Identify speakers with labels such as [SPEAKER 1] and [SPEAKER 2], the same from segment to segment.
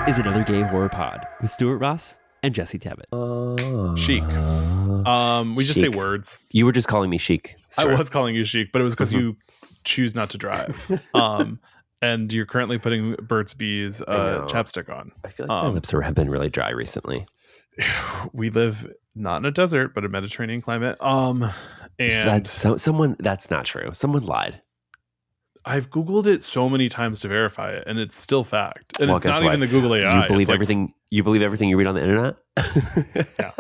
[SPEAKER 1] is Another Gay Horror Pod with Stuart Ross and Jesse Tabbitt.
[SPEAKER 2] Chic. We just say words.
[SPEAKER 1] You were just calling me chic.
[SPEAKER 2] I was calling you chic, but it was because you choose not to drive. And you're currently putting Burt's Bees chapstick on.
[SPEAKER 1] I feel like my lips have been really dry recently.
[SPEAKER 2] We live not in a desert, but a Mediterranean climate. And
[SPEAKER 1] That's not true. Someone lied.
[SPEAKER 2] I've Googled it so many times to verify it, and it's still fact. And it's not even the Google AI.
[SPEAKER 1] You believe everything. You believe everything you read on the internet.
[SPEAKER 2] Yeah,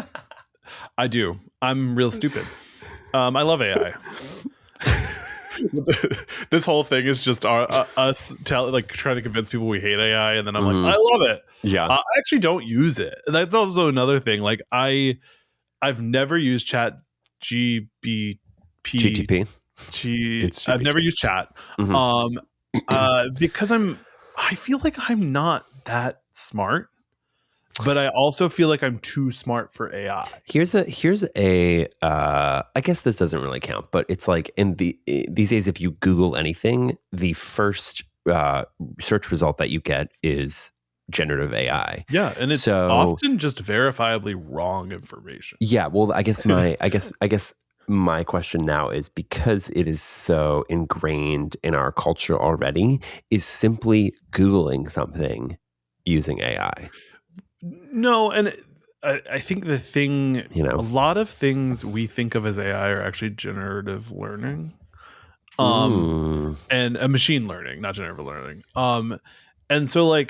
[SPEAKER 2] I do. I'm real stupid. I love AI. This whole thing is just us trying to convince people we hate AI, and then I'm like, I love it.
[SPEAKER 1] Yeah,
[SPEAKER 2] I actually don't use it. That's also another thing. Like I've never used GTP. I've never used chat because I feel like I'm not that smart, but I also feel like I'm too smart for AI.
[SPEAKER 1] Here's a I guess this doesn't really count, but it's like these days, if you Google anything, the first search result that you get is generative AI.
[SPEAKER 2] Yeah, and it's often just verifiably wrong information.
[SPEAKER 1] Yeah, well, I guess my question now is, because it is so ingrained in our culture already, is simply Googling something using AI.
[SPEAKER 2] No, and I think the thing, a lot of things we think of as AI are actually generative learning, and machine learning, not generative learning. And so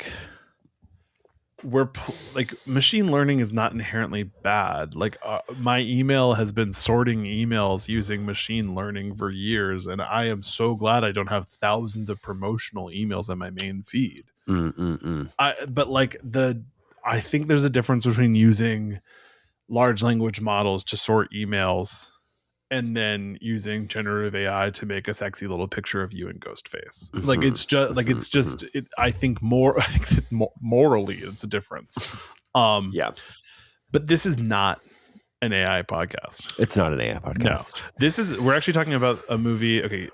[SPEAKER 2] machine learning is not inherently bad. Like my email has been sorting emails using machine learning for years, and I am so glad I don't have thousands of promotional emails in my main feed. I think there's a difference between using large language models to sort emails and then using generative AI to make a sexy little picture of you in ghost face. I think morally it's a difference.
[SPEAKER 1] Yeah.
[SPEAKER 2] But this is not an AI podcast.
[SPEAKER 1] It's not an AI podcast.
[SPEAKER 2] No. We're actually talking about a movie. Okay.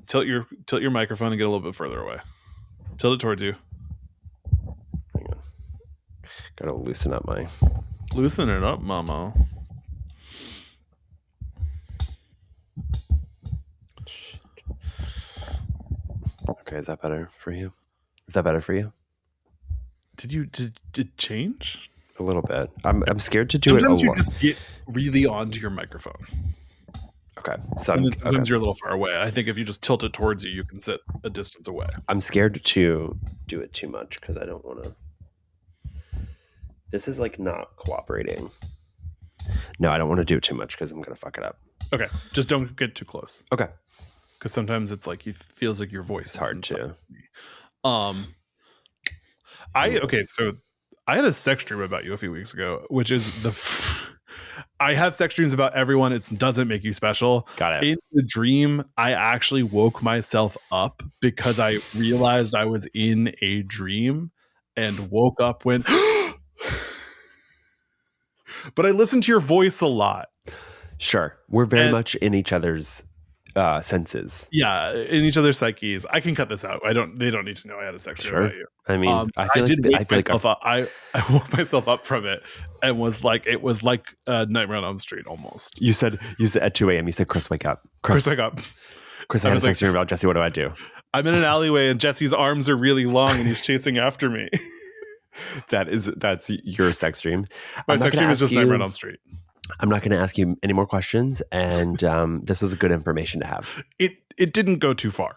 [SPEAKER 2] Tilt your microphone and get a little bit further away. Tilt it towards you.
[SPEAKER 1] Hang on. Gotta loosen
[SPEAKER 2] it up, mama.
[SPEAKER 1] Okay, is that better for you?
[SPEAKER 2] Did it change?
[SPEAKER 1] A little bit. I'm scared to do
[SPEAKER 2] Sometimes
[SPEAKER 1] it.
[SPEAKER 2] You just get really onto your microphone.
[SPEAKER 1] Okay, so
[SPEAKER 2] sometimes you're a little far away. I think if you just tilt it towards you, you can sit a distance away.
[SPEAKER 1] I'm scared to do it too much because I don't want to. This is not cooperating. No, I don't want to do it too much because I'm gonna fuck it up.
[SPEAKER 2] Okay, just don't get too close.
[SPEAKER 1] Okay.
[SPEAKER 2] Because sometimes it's it feels like your voice.
[SPEAKER 1] It's hard to.
[SPEAKER 2] So I had a sex dream about you a few weeks ago, which is I have sex dreams about everyone. It doesn't make you special.
[SPEAKER 1] Got it.
[SPEAKER 2] In the dream, I actually woke myself up because I realized I was in a dream and woke up when. But I listened to your voice a lot.
[SPEAKER 1] Sure, we're very much in each other's senses.
[SPEAKER 2] Yeah, in each other's psyches. I can cut this out. They don't need to know I had a sex dream about you.
[SPEAKER 1] I mean,
[SPEAKER 2] I woke myself up from it and it was like Nightmare on Elm Street almost.
[SPEAKER 1] You said at 2 a.m. You said, "Chris, wake up.
[SPEAKER 2] Chris, wake up.
[SPEAKER 1] Chris, I had a sex dream about Jesse. What do I do?"
[SPEAKER 2] I'm in an alleyway and Jesse's arms are really long and he's chasing after me.
[SPEAKER 1] That's your sex dream.
[SPEAKER 2] My sex dream is just Nightmare on Elm Street.
[SPEAKER 1] I'm not going to ask you any more questions, and this was good information to have.
[SPEAKER 2] It didn't go too far.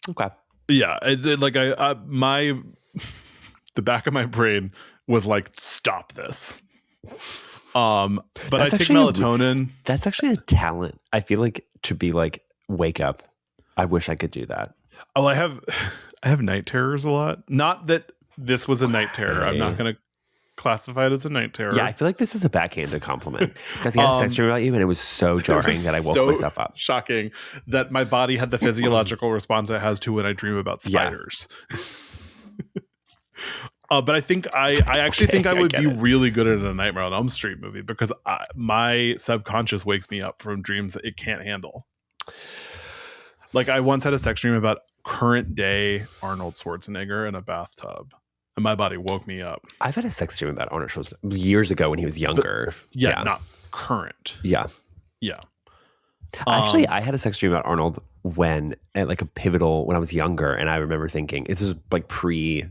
[SPEAKER 1] Okay.
[SPEAKER 2] Yeah, the back of my brain was like, stop this. But I take melatonin.
[SPEAKER 1] That's actually a talent. I feel like to be wake up. I wish I could do that.
[SPEAKER 2] Oh, I have night terrors a lot. Not that this was a night terror. I'm not going to classify it as a night terror.
[SPEAKER 1] Yeah, I feel like this is a backhanded compliment because I had a sex dream about you, and it was so jarring that I woke myself up.
[SPEAKER 2] Shocking that my body had the physiological response it has to when I dream about spiders. Yeah. But I think I actually think I would be really good at a Nightmare on Elm Street movie because my subconscious wakes me up from dreams that it can't handle. I once had a sex dream about current day Arnold Schwarzenegger in a bathtub. and my body woke me up.
[SPEAKER 1] I've had a sex dream about Arnold Schwarzenegger years ago when he was younger.
[SPEAKER 2] Yeah, not current.
[SPEAKER 1] Yeah.
[SPEAKER 2] Yeah.
[SPEAKER 1] Actually, I had a sex dream about Arnold when at like a pivotal when I was younger, and I remember thinking this was like pre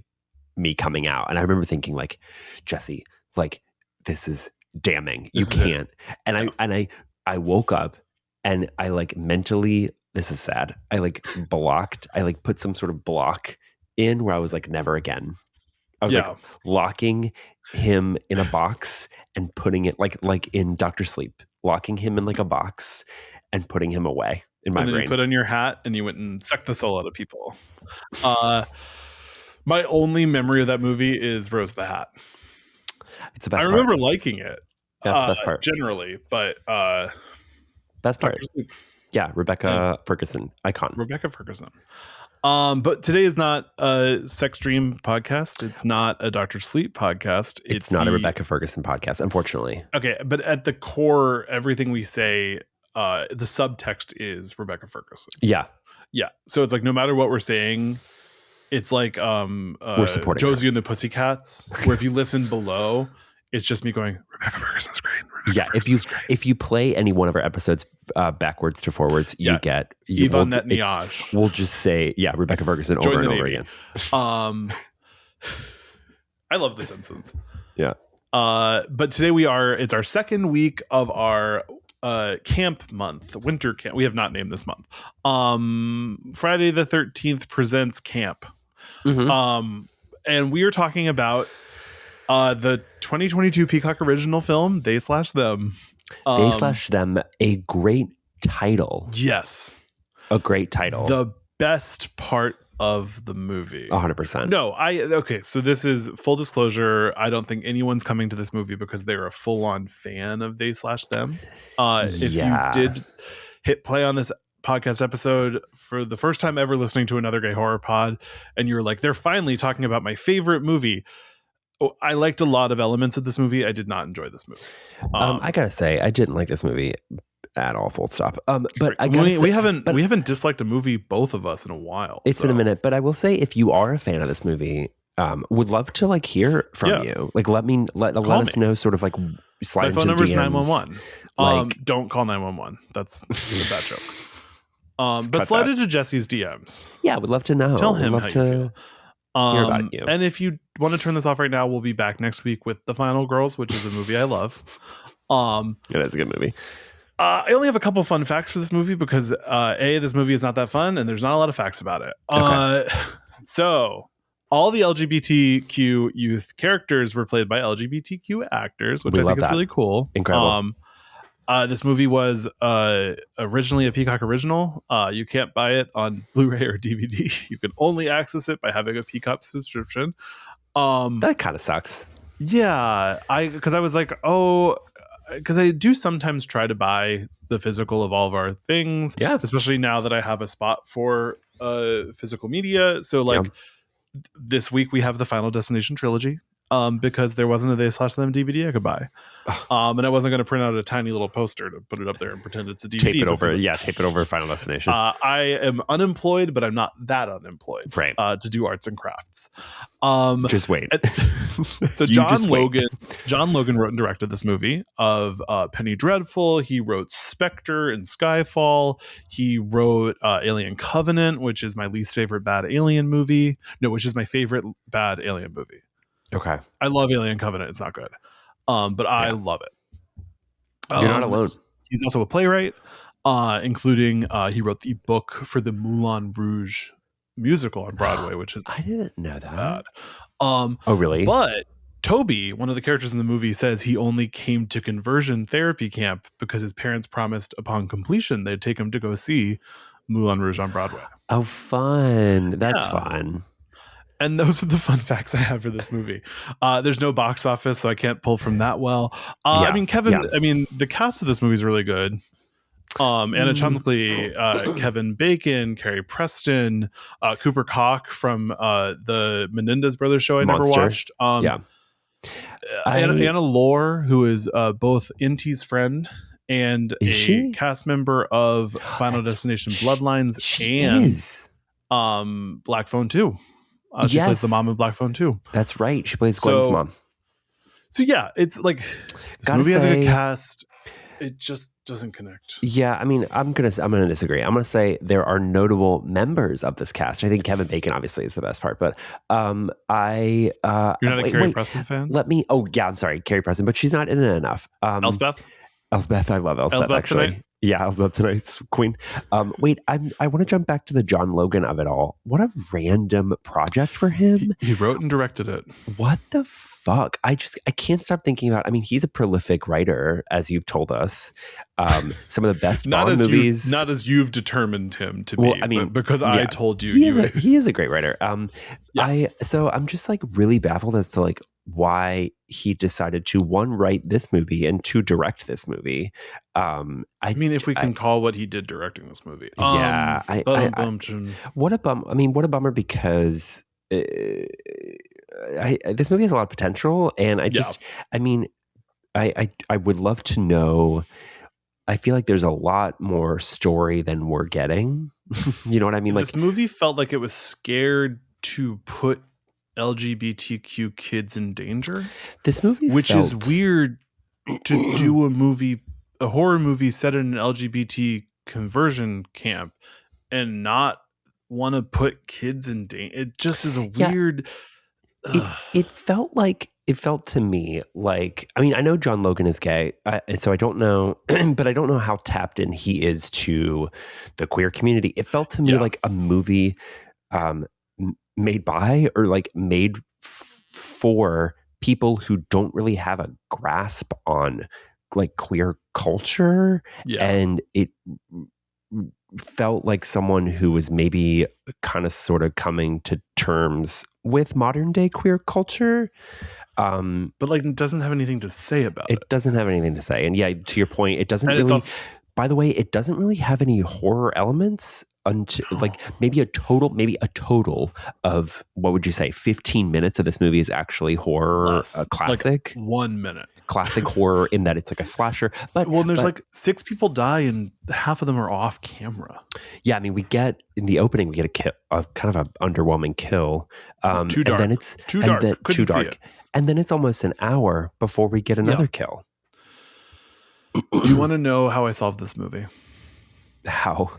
[SPEAKER 1] me coming out, and I remember thinking like, Jesse, like this is damning. You can't. And I woke up and I like mentally, this is sad. I like blocked. I like put some sort of block in where I was like never again. I was like locking him in a box and putting it like in Dr. Sleep, locking him in like a box and putting him away in my brain.
[SPEAKER 2] And then you put on your hat and you went and sucked the soul out of people. My only memory of that movie is Rose the Hat.
[SPEAKER 1] It's the best
[SPEAKER 2] I remember liking it.
[SPEAKER 1] That's the best part.
[SPEAKER 2] Generally, but
[SPEAKER 1] best part. Yeah, Rebecca Ferguson, icon.
[SPEAKER 2] Rebecca Ferguson. But today is not a Sex Dream podcast. It's not a Dr. Sleep podcast.
[SPEAKER 1] It's not a Rebecca Ferguson podcast, unfortunately.
[SPEAKER 2] Okay, but at the core, everything we say, the subtext is Rebecca Ferguson.
[SPEAKER 1] Yeah.
[SPEAKER 2] Yeah. So it's like no matter what we're saying, it's like
[SPEAKER 1] we're supporting
[SPEAKER 2] Josie and the Pussycats, where if you listen below, it's just me going, Rebecca Ferguson's great.
[SPEAKER 1] If you play any one of our episodes backwards to forwards, you get
[SPEAKER 2] Yvonne Netanyahu.
[SPEAKER 1] We'll just say, Rebecca Ferguson over and over again.
[SPEAKER 2] I love The Simpsons.
[SPEAKER 1] Yeah.
[SPEAKER 2] But today it's our second week of our camp month, winter camp. We have not named this month. Friday the 13th presents camp. Mm-hmm. And we are talking about the 2022 Peacock original film, They/Them.
[SPEAKER 1] They/Them, a great title.
[SPEAKER 2] Yes.
[SPEAKER 1] A great title.
[SPEAKER 2] The best part of the movie.
[SPEAKER 1] 100%.
[SPEAKER 2] No, okay, so this is full disclosure. I don't think anyone's coming to this movie because they're a full-on fan of They/Them. If you did hit play on this podcast episode for the first time ever listening to another gay horror pod, and you're like, they're finally talking about my favorite movie. I liked a lot of elements of this movie. I did not enjoy this movie.
[SPEAKER 1] I gotta say, I didn't like this movie at all. Full stop. But
[SPEAKER 2] we haven't disliked a movie, both of us, in a while.
[SPEAKER 1] It's been a minute. But I will say, if you are a fan of this movie, would love to like hear from you. Like, let us know. Sort of like slide. My phone number is
[SPEAKER 2] 911. Don't call 911. That's a bad joke. But slide into Jesse's DMs.
[SPEAKER 1] Yeah, would love to know.
[SPEAKER 2] Tell him how you feel.
[SPEAKER 1] Hear about you.
[SPEAKER 2] And if you want to turn this off right now, we'll be back next week with The Final Girls, which is a movie I love.
[SPEAKER 1] It is a good movie.
[SPEAKER 2] I only have a couple fun facts for this movie because this movie is not that fun and there's not a lot of facts about it. Okay. So all the LGBTQ youth characters were played by LGBTQ actors, which I think is really cool.
[SPEAKER 1] Incredible.
[SPEAKER 2] This movie was originally a Peacock original. You can't buy it on Blu-ray or DVD. You can only access it by having a Peacock subscription.
[SPEAKER 1] That kind of sucks.
[SPEAKER 2] Yeah, because I was like, because I do sometimes try to buy the physical of all of our things.
[SPEAKER 1] Yeah,
[SPEAKER 2] especially now that I have a spot for physical media. So like this week we have the Final Destination trilogy. Because there wasn't a They/Them DVD I could buy. And I wasn't going to print out a tiny little poster to put it up there and pretend it's a DVD.
[SPEAKER 1] Tape it over Final Destination.
[SPEAKER 2] I am unemployed, but I'm not that unemployed.
[SPEAKER 1] Right.
[SPEAKER 2] To do arts and crafts.
[SPEAKER 1] Just wait.
[SPEAKER 2] So John Logan wrote and directed this movie of Penny Dreadful. He wrote Spectre and Skyfall. He wrote Alien Covenant, which is my least favorite bad alien movie. No, which is my favorite bad alien movie.
[SPEAKER 1] Okay.
[SPEAKER 2] I love Alien Covenant. It's not good. But I love it.
[SPEAKER 1] You're not alone.
[SPEAKER 2] He's also a playwright, including he wrote the book for the Moulin Rouge musical on Broadway, which is
[SPEAKER 1] I didn't know that.
[SPEAKER 2] Bad.
[SPEAKER 1] Oh, really?
[SPEAKER 2] But Toby, one of the characters in the movie, says he only came to conversion therapy camp because his parents promised upon completion they'd take him to go see Moulin Rouge on Broadway.
[SPEAKER 1] Oh, fun. That's fun.
[SPEAKER 2] And those are the fun facts I have for this movie. There's no box office, so I can't pull from that well. I mean, the cast of this movie is really good. Anna Chumley, Kevin Bacon, Carrie Preston, Cooper Koch from the Menendez Brothers show I never watched. Anna Lore, who is both Inti's friend and cast member of Final Destination Bloodlines and Black Phone 2. She plays the
[SPEAKER 1] Yes,
[SPEAKER 2] mom in Black Phone 2.
[SPEAKER 1] that's right. She plays Gwen's
[SPEAKER 2] So,
[SPEAKER 1] mom.
[SPEAKER 2] so yeah, it's like this
[SPEAKER 1] Gotta
[SPEAKER 2] movie has a good
[SPEAKER 1] say,
[SPEAKER 2] cast. It just doesn't connect.
[SPEAKER 1] yeah, I mean, I'm gonna disagree. I'm gonna say there are notable members of this cast. I think Kevin Bacon obviously is the best part, but
[SPEAKER 2] You're not a
[SPEAKER 1] wait,
[SPEAKER 2] Carrie
[SPEAKER 1] wait,
[SPEAKER 2] Preston fan?
[SPEAKER 1] let me. Oh yeah, I'm sorry, Carrie Preston, but she's not in it enough.
[SPEAKER 2] Elspeth?
[SPEAKER 1] Elspeth, I love Elspeth
[SPEAKER 2] Elspeth tonight?
[SPEAKER 1] actually. Yeah, Elspeth tonight's queen. Wait, I want to jump back to the John Logan of it all. What a random project for him.
[SPEAKER 2] He wrote and directed it.
[SPEAKER 1] What the fuck? I can't stop thinking about. I mean, he's a prolific writer, as you've told us. Some of the best Bond movies.
[SPEAKER 2] Not as you've determined him to
[SPEAKER 1] Well,
[SPEAKER 2] be.
[SPEAKER 1] I mean,
[SPEAKER 2] because
[SPEAKER 1] yeah,
[SPEAKER 2] I told you.
[SPEAKER 1] He is a great writer.
[SPEAKER 2] Yeah.
[SPEAKER 1] So I'm just like really baffled as to like why he decided to, one, write this movie, and two, direct this movie.
[SPEAKER 2] I mean, if we can call what he did directing this movie.
[SPEAKER 1] Yeah. What a bum. I mean, what a bummer, because this movie has a lot of potential, and I mean, I would love to know. I feel like there's a lot more story than we're getting. You know what I mean?
[SPEAKER 2] This movie felt like it was scared to put LGBTQ kids in danger.
[SPEAKER 1] This movie,
[SPEAKER 2] which is weird to do a horror movie set in an LGBT conversion camp and not want to put kids in danger. It just is a weird.
[SPEAKER 1] It felt to me like, I mean, I know John Logan is gay, so I don't know, but I don't know how tapped in he is to the queer community. It felt to me like a movie made by, or like made for people who don't really have a grasp on like queer culture. And it felt like someone who was maybe kind of sort of coming to terms with modern day queer culture,
[SPEAKER 2] but like it doesn't have anything to say about it.
[SPEAKER 1] It doesn't have anything to say. And yeah, to your point, it doesn't really also, by the way, it doesn't really have any horror elements until like maybe a total of, what would you say, 15 minutes of this movie is actually horror. Classic,
[SPEAKER 2] like 1 minute
[SPEAKER 1] classic horror, in that it's like a slasher. But
[SPEAKER 2] there's like 6 people die and half of them are off camera.
[SPEAKER 1] Yeah, I mean, we get in the opening, we get a kill, a kind of an underwhelming kill.
[SPEAKER 2] Too dark.
[SPEAKER 1] And then it's
[SPEAKER 2] too dark.
[SPEAKER 1] And then it's almost an hour before we get another kill.
[SPEAKER 2] Do you want to know how I solved this movie?
[SPEAKER 1] How?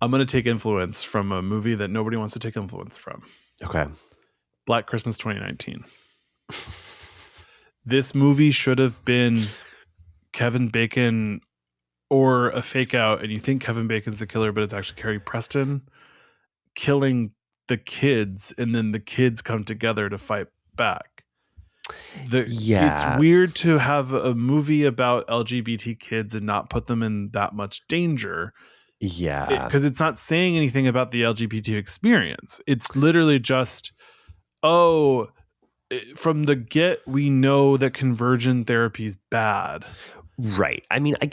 [SPEAKER 2] I'm going to take influence from a movie that nobody wants to take influence from.
[SPEAKER 1] Okay.
[SPEAKER 2] Black Christmas 2019. This movie should have been Kevin Bacon or a fake out, and you think Kevin Bacon's the killer, but it's actually Carrie Preston killing the kids, and then the kids come together to fight back. It's weird to have a movie about LGBT kids and not put them in that much danger.
[SPEAKER 1] Yeah.
[SPEAKER 2] Because it's not saying anything about the LGBT experience. It's literally just, from the get, we know that conversion therapy is bad.
[SPEAKER 1] Right. I mean, to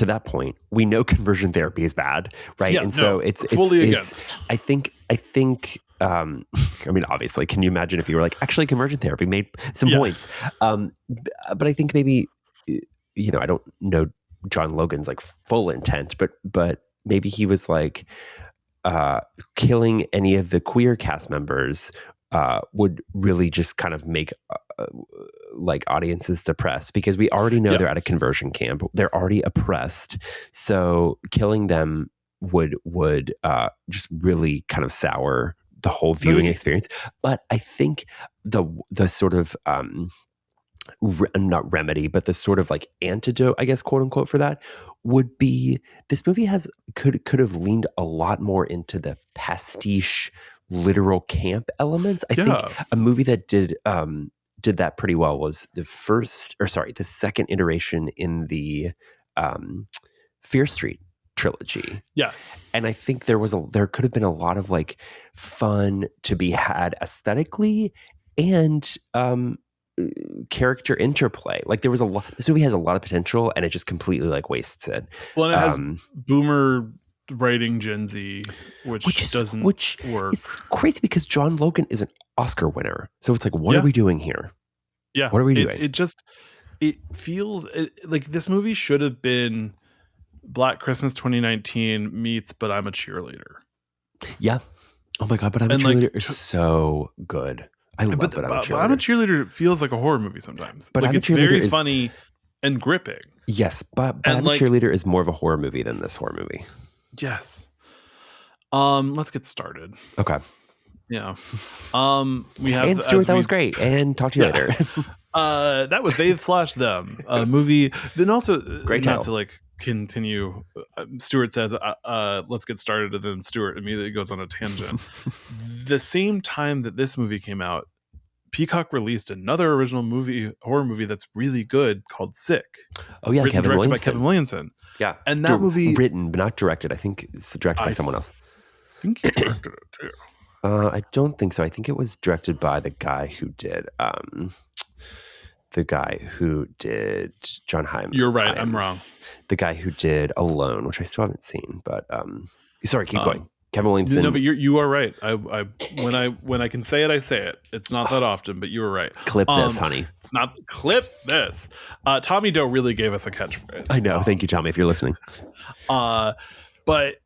[SPEAKER 1] that point, we know conversion therapy is bad, right?
[SPEAKER 2] Yeah,
[SPEAKER 1] and so it's
[SPEAKER 2] fully against.
[SPEAKER 1] I think I mean, obviously, can you imagine if you were like, actually, conversion therapy made some points. But I think maybe, I don't know John Logan's like full intent, but maybe he was like, killing any of the queer cast members would really just kind of make like audiences depressed, because we already know they're at a conversion camp. They're already oppressed. So killing them would just really kind of sour the whole viewing experience. But I think the sort of not remedy, but the sort of like antidote, I guess, quote unquote, for that would be, this movie could have leaned a lot more into the pastiche literal camp elements. I think a movie that did that pretty well was the second iteration in the Fear Street trilogy.
[SPEAKER 2] Yes.
[SPEAKER 1] And I think there could have been a lot of like fun to be had aesthetically and character interplay. Like this movie has a lot of potential, and it just completely like wastes it.
[SPEAKER 2] Well, and it has boomer writing Gen Z, which doesn't work.
[SPEAKER 1] It's crazy because John Logan is an Oscar winner. So it's like, what are we doing here?
[SPEAKER 2] Yeah.
[SPEAKER 1] What are we doing?
[SPEAKER 2] It feels like this movie should have been Black Christmas 2019 meets But I'm a Cheerleader.
[SPEAKER 1] Yeah. Oh my God, But I'm a
[SPEAKER 2] And,
[SPEAKER 1] Cheerleader
[SPEAKER 2] like,
[SPEAKER 1] is so good. I love
[SPEAKER 2] But
[SPEAKER 1] But I'm a
[SPEAKER 2] But I'm a
[SPEAKER 1] Cheerleader.
[SPEAKER 2] Cheerleader feels like a horror movie sometimes.
[SPEAKER 1] But
[SPEAKER 2] Like,
[SPEAKER 1] I'm a
[SPEAKER 2] it's very
[SPEAKER 1] Cheerleader
[SPEAKER 2] funny and gripping.
[SPEAKER 1] Yes, but
[SPEAKER 2] And,
[SPEAKER 1] I'm a
[SPEAKER 2] like,
[SPEAKER 1] Cheerleader is more of a horror movie than this horror movie.
[SPEAKER 2] yes. Let's get started.
[SPEAKER 1] Okay.
[SPEAKER 2] Yeah. We have
[SPEAKER 1] And Stuart, that was great. And talk to you later.
[SPEAKER 2] That was They / Them, a movie. Then also,
[SPEAKER 1] Great
[SPEAKER 2] not
[SPEAKER 1] title.
[SPEAKER 2] to like continue. Stuart says, "Let's get started," and then Stuart immediately goes on a tangent. The same time that this movie came out, Peacock released another original horror movie that's really good called Sick.
[SPEAKER 1] Oh yeah,
[SPEAKER 2] directed by Kevin Williamson.
[SPEAKER 1] Yeah,
[SPEAKER 2] and that movie
[SPEAKER 1] written but not directed. I think it's directed by someone else.
[SPEAKER 2] I think he directed it too.
[SPEAKER 1] I don't think so. I think it was directed by the guy who did John Hyman.
[SPEAKER 2] You're right. I'm wrong.
[SPEAKER 1] The guy who did Alone, which I still haven't seen. But sorry, keep going. Kevin Williamson.
[SPEAKER 2] No, but you are right. When I can say it, I say it. It's not that often, but you were right.
[SPEAKER 1] Clip this, honey.
[SPEAKER 2] It's not clip this. Tommy Doe really gave us a catchphrase.
[SPEAKER 1] I know. Thank you, Tommy, if you're listening.
[SPEAKER 2] But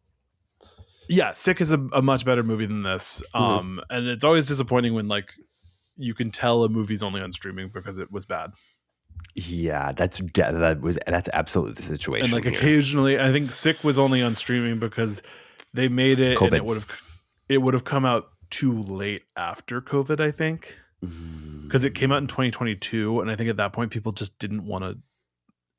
[SPEAKER 2] yeah, Sick is a much better movie than this. And it's always disappointing when like you can tell a movie's only on streaming because it was bad.
[SPEAKER 1] Yeah, that's absolutely the situation.
[SPEAKER 2] And like
[SPEAKER 1] here.
[SPEAKER 2] Occasionally, I think Sick was only on streaming because they made it
[SPEAKER 1] COVID.
[SPEAKER 2] and it would have come out too late after COVID, I think. Because it came out in 2022, and I think at that point people just didn't want to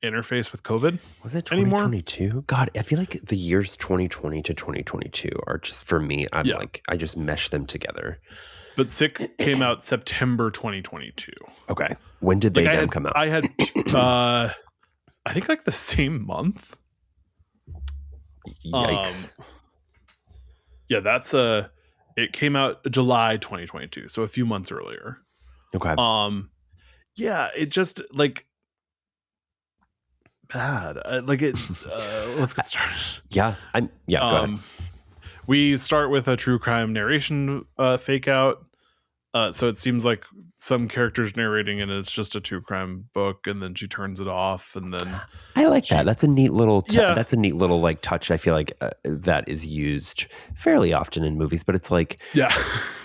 [SPEAKER 2] interface with COVID.
[SPEAKER 1] Was it 2022? God, I feel like the years 2020 to 2022 are just, for me, I just mesh them together.
[SPEAKER 2] But Sick came out September 2022.
[SPEAKER 1] Okay. When did they come out?
[SPEAKER 2] I had I think like the same month.
[SPEAKER 1] Yikes.
[SPEAKER 2] Yeah, it came out July 2022, so a few months earlier.
[SPEAKER 1] Okay.
[SPEAKER 2] Yeah, it just like bad. Let's get started.
[SPEAKER 1] Yeah. Go ahead.
[SPEAKER 2] We start with a true crime narration fake out. So it seems like some character's narrating and it's just a true crime book, and then she turns it off, and then
[SPEAKER 1] I like that. That's a neat little that's a neat little like touch. I feel like that is used fairly often in movies, but it's like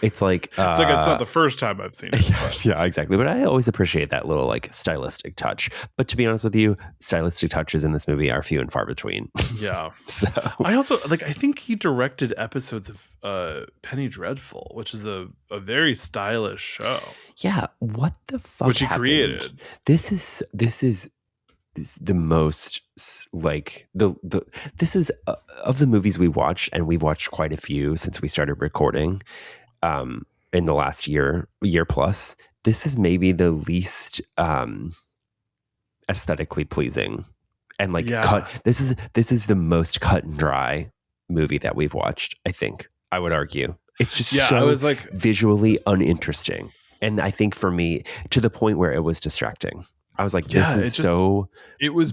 [SPEAKER 1] it's like it's
[SPEAKER 2] not the first time I've seen it.
[SPEAKER 1] Yeah, exactly. But I always appreciate that little like stylistic touch. But to be honest with you, stylistic touches in this movie are few and far between.
[SPEAKER 2] Yeah.
[SPEAKER 1] So
[SPEAKER 2] I also I think he directed episodes of Penny Dreadful, which is a very stylish show.
[SPEAKER 1] Yeah, what the fuck?
[SPEAKER 2] Which he
[SPEAKER 1] happened?
[SPEAKER 2] created.
[SPEAKER 1] This is the most like this is of the movies we watched, and we've watched quite a few since we started recording in the last year plus. This is maybe the least aesthetically pleasing and cut. This is the most cut and dry movie that we've watched, I think. I would argue. It's just
[SPEAKER 2] I was like
[SPEAKER 1] visually uninteresting. And I think for me, to the point where it was distracting. I was like, this is
[SPEAKER 2] it was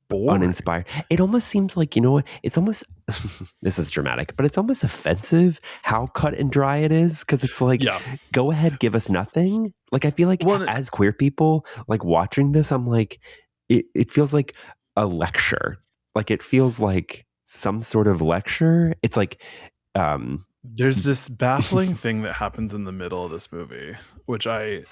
[SPEAKER 2] boring.
[SPEAKER 1] Uninspired. It almost seems like, you know what? It's almost, this is dramatic, but it's almost offensive how cut and dry it is. Because it's like, go ahead, give us nothing. Like, I feel like as queer people, like watching this, I'm like, it feels like a lecture. Like, it feels like some sort of lecture. It's like,
[SPEAKER 2] there's this baffling thing that happens in the middle of this movie, which I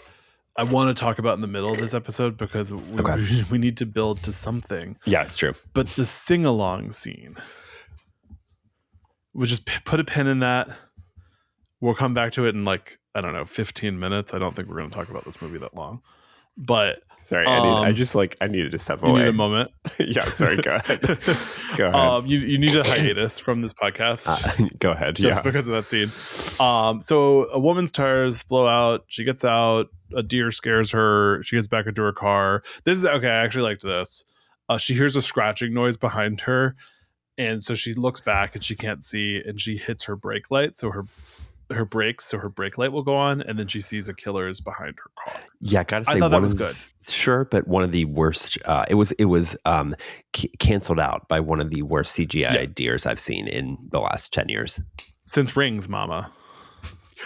[SPEAKER 2] want to talk about in the middle of this episode because we need to build to something.
[SPEAKER 1] Yeah, it's true.
[SPEAKER 2] But the sing-along scene, we'll just put a pin in that. We'll come back to it in 15 minutes. I don't think we're going to talk about this movie that long. But
[SPEAKER 1] sorry, I needed to step away.
[SPEAKER 2] You need a moment.
[SPEAKER 1] Yeah, sorry. Go ahead. Go ahead.
[SPEAKER 2] You need a hiatus from this podcast.
[SPEAKER 1] Go ahead.
[SPEAKER 2] Just because of that scene. So a woman's tires blow out. She gets out. A deer scares her. She gets back into her car. This is okay. I actually liked this. She hears a scratching noise behind her, and so she looks back and she can't see, and she hits her brake light. So her brake light will go on, and then she sees a killer is behind her car.
[SPEAKER 1] Yeah, gotta say,
[SPEAKER 2] I thought that was good.
[SPEAKER 1] Sure, but one of the worst. It was canceled out by one of the worst CGI deers I've seen in the last 10 years.
[SPEAKER 2] Since Rings, Mama.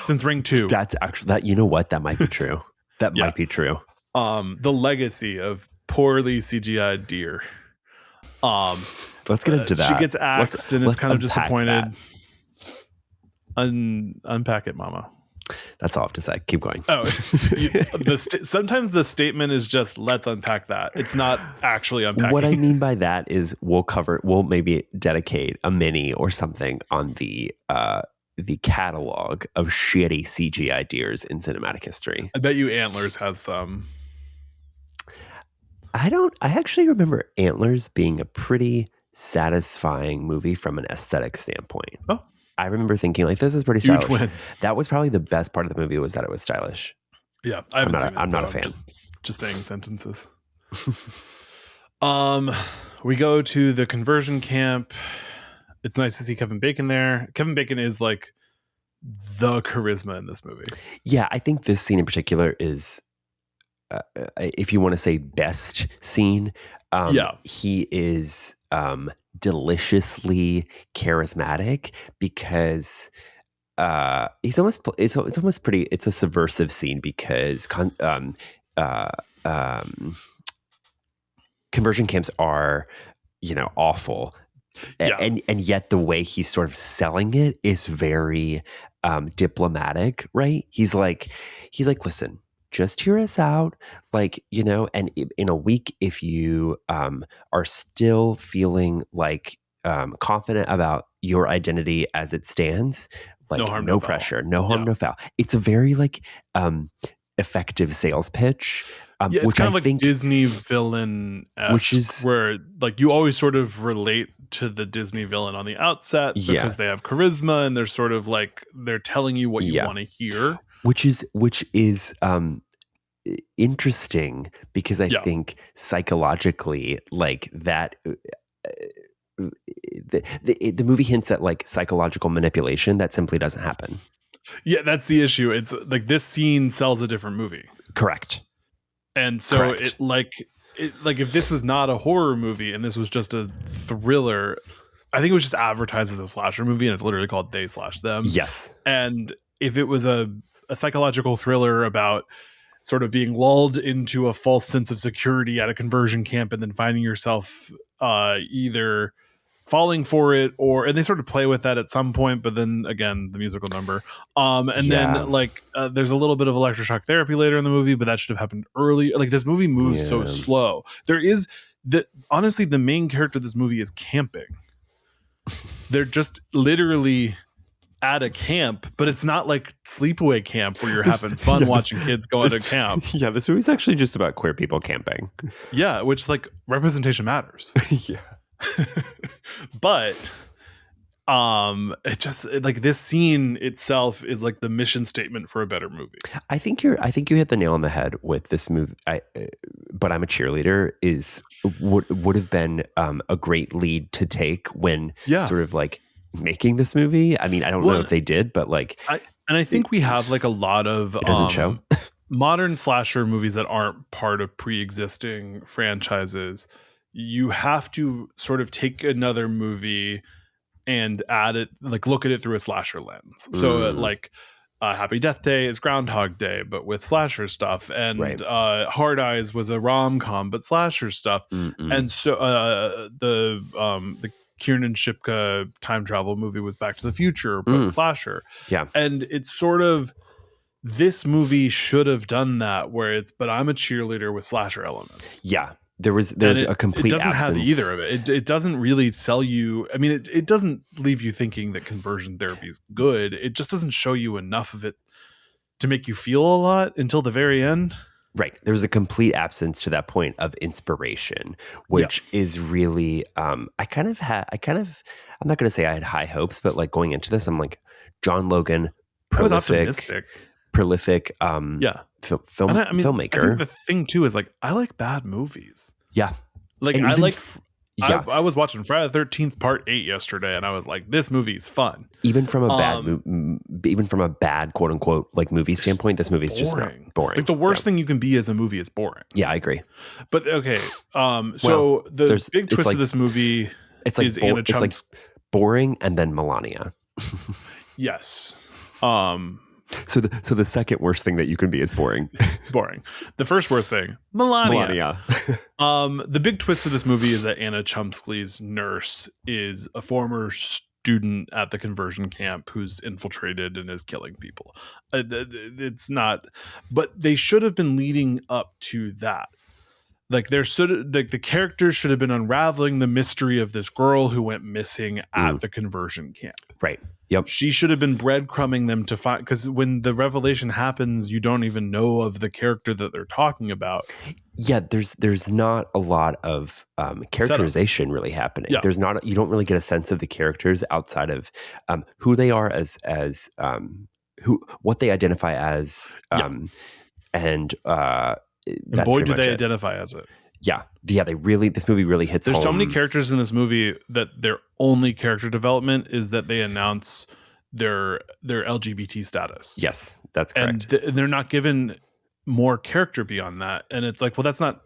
[SPEAKER 2] Since Ring 2.
[SPEAKER 1] That's actually that. You know what? That might be true. That might be true.
[SPEAKER 2] The legacy of poorly CGI deer.
[SPEAKER 1] Let's get into that.
[SPEAKER 2] She gets axed and it's kind of disappointed. Unpack it, mama.
[SPEAKER 1] That's all I have to say. Keep going.
[SPEAKER 2] Oh, sometimes the statement is just let's unpack that. It's not actually unpacking.
[SPEAKER 1] What I mean by that is we'll maybe dedicate a mini or something on the catalog of shitty CG ideas in cinematic history.
[SPEAKER 2] I bet you Antlers has some.
[SPEAKER 1] I actually remember Antlers being a pretty satisfying movie from an aesthetic standpoint.
[SPEAKER 2] Oh.
[SPEAKER 1] I remember thinking like, this is pretty stylish.
[SPEAKER 2] Huge win.
[SPEAKER 1] That was probably the best part of the movie, was that it was stylish.
[SPEAKER 2] Yeah, I'm
[SPEAKER 1] not a fan.
[SPEAKER 2] Just saying sentences. We go to the conversion camp. It's nice to see Kevin Bacon there. Kevin Bacon is like the charisma in this movie.
[SPEAKER 1] Yeah, I think this scene in particular is, if you want to say best scene, he is deliciously charismatic because it's a subversive scene because conversion camps are, awful. And yet the way he's sort of selling it is very diplomatic, right? He's like, listen, just hear us out, and in a week, if you are still feeling like confident about your identity as it stands, like no pressure, no harm, no foul. It's a very effective sales pitch.
[SPEAKER 2] It's
[SPEAKER 1] which
[SPEAKER 2] kind of
[SPEAKER 1] I
[SPEAKER 2] like
[SPEAKER 1] think,
[SPEAKER 2] Disney villain, which is where like you always sort of relate to the Disney villain on the outset because they have charisma and they're sort of like they're telling you what you want to hear. Which
[SPEAKER 1] is interesting because I think psychologically, like that, the movie hints at like psychological manipulation that simply doesn't happen.
[SPEAKER 2] Yeah, that's the issue. It's like this scene sells a different movie.
[SPEAKER 1] Correct.
[SPEAKER 2] And so it if this was not a horror movie and this was just a thriller, I think it was just advertised as a slasher movie and it's literally called They Slash Them.
[SPEAKER 1] Yes.
[SPEAKER 2] And if it was a psychological thriller about sort of being lulled into a false sense of security at a conversion camp and then finding yourself either falling for it and they sort of play with that at some point, but then again, the musical number. Then there's a little bit of electroshock therapy later in the movie, but that should have happened early. Like this movie moves so slow. There is honestly, the main character of this movie is camping. They're just literally at a camp, but it's not like sleepaway camp where you're having fun watching kids go to camp.
[SPEAKER 1] Yeah, this movie's actually just about queer people camping.
[SPEAKER 2] Yeah, which like representation matters.
[SPEAKER 1] Yeah.
[SPEAKER 2] But it just like this scene itself is like the mission statement for a better movie.
[SPEAKER 1] I think you hit the nail on the head with this movie. But I'm a cheerleader would have been a great lead to take when sort of like making this movie. I mean, I don't know if they did, but like,
[SPEAKER 2] I think we have like a lot of
[SPEAKER 1] it doesn't show
[SPEAKER 2] modern slasher movies that aren't part of pre-existing franchises. You have to sort of take another movie and add it, like look at it through a slasher lens. So Happy Death Day is Groundhog Day, but with slasher stuff. And Hard Eyes was a rom-com, but slasher stuff. And so the Kiernan Shipka time travel movie was Back to the Future, but slasher.
[SPEAKER 1] Yeah.
[SPEAKER 2] And it's sort of, this movie should have done that but I'm a cheerleader with slasher elements.
[SPEAKER 1] Yeah. There's a complete
[SPEAKER 2] it doesn't
[SPEAKER 1] absence.
[SPEAKER 2] have either of it. It doesn't really sell you. I mean, it doesn't leave you thinking that conversion therapy is good. It just doesn't show you enough of it to make you feel a lot until the very end.
[SPEAKER 1] Right. There's a complete absence to that point of inspiration, which is really, I'm not going to say I had high hopes, but like going into this, I'm like, John Logan, prolific, filmmaker.
[SPEAKER 2] I think the thing too is like, I like bad movies.
[SPEAKER 1] Yeah.
[SPEAKER 2] Like I was watching Friday the 13th Part 8 yesterday, and I was like, "This movie's fun."
[SPEAKER 1] Even from a bad quote unquote like movie standpoint, this movie's just not boring.
[SPEAKER 2] Like the worst thing you can be as a movie is boring.
[SPEAKER 1] Yeah, I agree.
[SPEAKER 2] But okay, so the big twist of this movie is Anna Chum's
[SPEAKER 1] boring and then Melania.
[SPEAKER 2] Yes.
[SPEAKER 1] So the second worst thing that you can be is boring.
[SPEAKER 2] Boring. The first worst thing, Melania.
[SPEAKER 1] Melania.
[SPEAKER 2] The big twist of this movie is that Anna Chomsky's nurse is a former student at the conversion camp who's infiltrated and is killing people. It's not, but they should have been leading up to that. Like the characters should have been unraveling the mystery of this girl who went missing at the conversion camp.
[SPEAKER 1] Right. Yep.
[SPEAKER 2] She should have been breadcrumbing them to find, because when the revelation happens, you don't even know of the character that they're talking about.
[SPEAKER 1] Yeah, there's not a lot of characterization really happening.
[SPEAKER 2] Yeah.
[SPEAKER 1] There's not, you don't really get a sense of the characters outside of who they are as what they identify as, and
[SPEAKER 2] boy, do they identify as it.
[SPEAKER 1] Yeah, this movie really hits
[SPEAKER 2] There's
[SPEAKER 1] home.
[SPEAKER 2] so many characters in this movie that their only character development is that they announce their LGBT status.
[SPEAKER 1] Yes, that's correct.
[SPEAKER 2] And they're not given more character beyond that. And it's like, well, that's not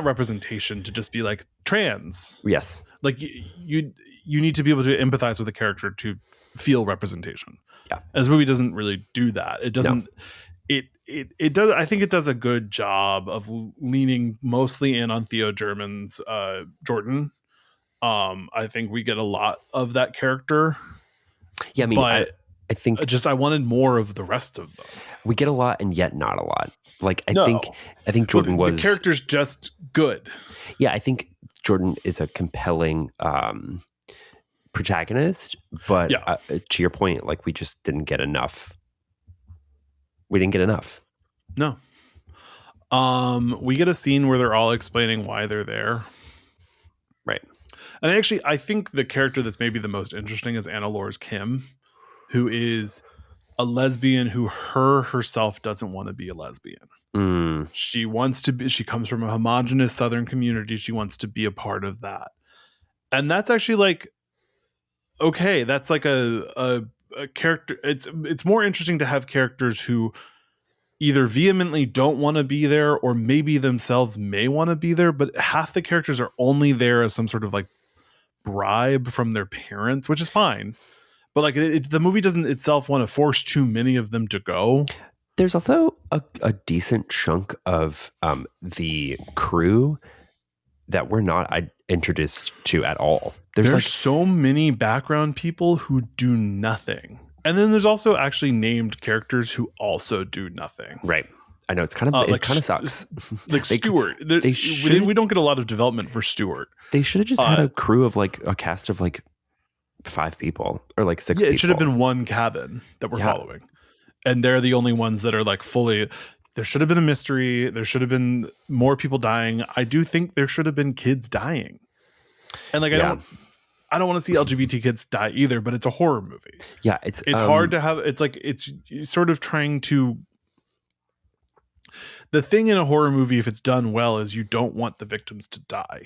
[SPEAKER 2] representation to just be like trans.
[SPEAKER 1] Yes.
[SPEAKER 2] Like you need to be able to empathize with a character to feel representation.
[SPEAKER 1] Yeah.
[SPEAKER 2] And this movie doesn't really do that. It doesn't. No. It does. I think it does a good job of leaning mostly in on Theo German's Jordan. I think we get a lot of that character.
[SPEAKER 1] Yeah, I mean,
[SPEAKER 2] but
[SPEAKER 1] I think
[SPEAKER 2] I wanted more of the rest of them.
[SPEAKER 1] We get a lot, and yet not a lot. Like I think Jordan was
[SPEAKER 2] the character's just good.
[SPEAKER 1] Yeah, I think Jordan is a compelling protagonist, but to your point, like we just didn't get enough. We didn't get enough.
[SPEAKER 2] No. We get a scene where they're all explaining why they're there.
[SPEAKER 1] Right.
[SPEAKER 2] And actually, I think the character that's maybe the most interesting is Anna Lors Kim, who is a lesbian who herself doesn't want to be a lesbian. She wants to be, she comes from a homogenous Southern community. She wants to be a part of that. And that's actually like, okay, that's like a character. It's more interesting to have characters who either vehemently don't want to be there or maybe themselves may want to be there, but half the characters are only there as some sort of like bribe from their parents, which is fine. But like the movie doesn't itself want to force too many of them to go.
[SPEAKER 1] There's also a decent chunk of the crew that we're not introduced to at all.
[SPEAKER 2] There's like so many background people who do nothing. And then there's also actually named characters who also do nothing.
[SPEAKER 1] Right. I know, it's kind of it kind of sucks.
[SPEAKER 2] Like Stewart. We don't get a lot of development for Stewart.
[SPEAKER 1] They should have just had a crew of like a cast of like 5 people or like 6 people.
[SPEAKER 2] It should have been one cabin that we're following. And they're the only ones that are like fully. There should have been a mystery. There should have been more people dying. I do think there should have been kids dying. And like I don't want to see LGBT kids die either, but it's a horror movie.
[SPEAKER 1] Yeah, it's
[SPEAKER 2] hard to have. It's like it's sort of trying to. The thing in a horror movie, if it's done well, is you don't want the victims to die.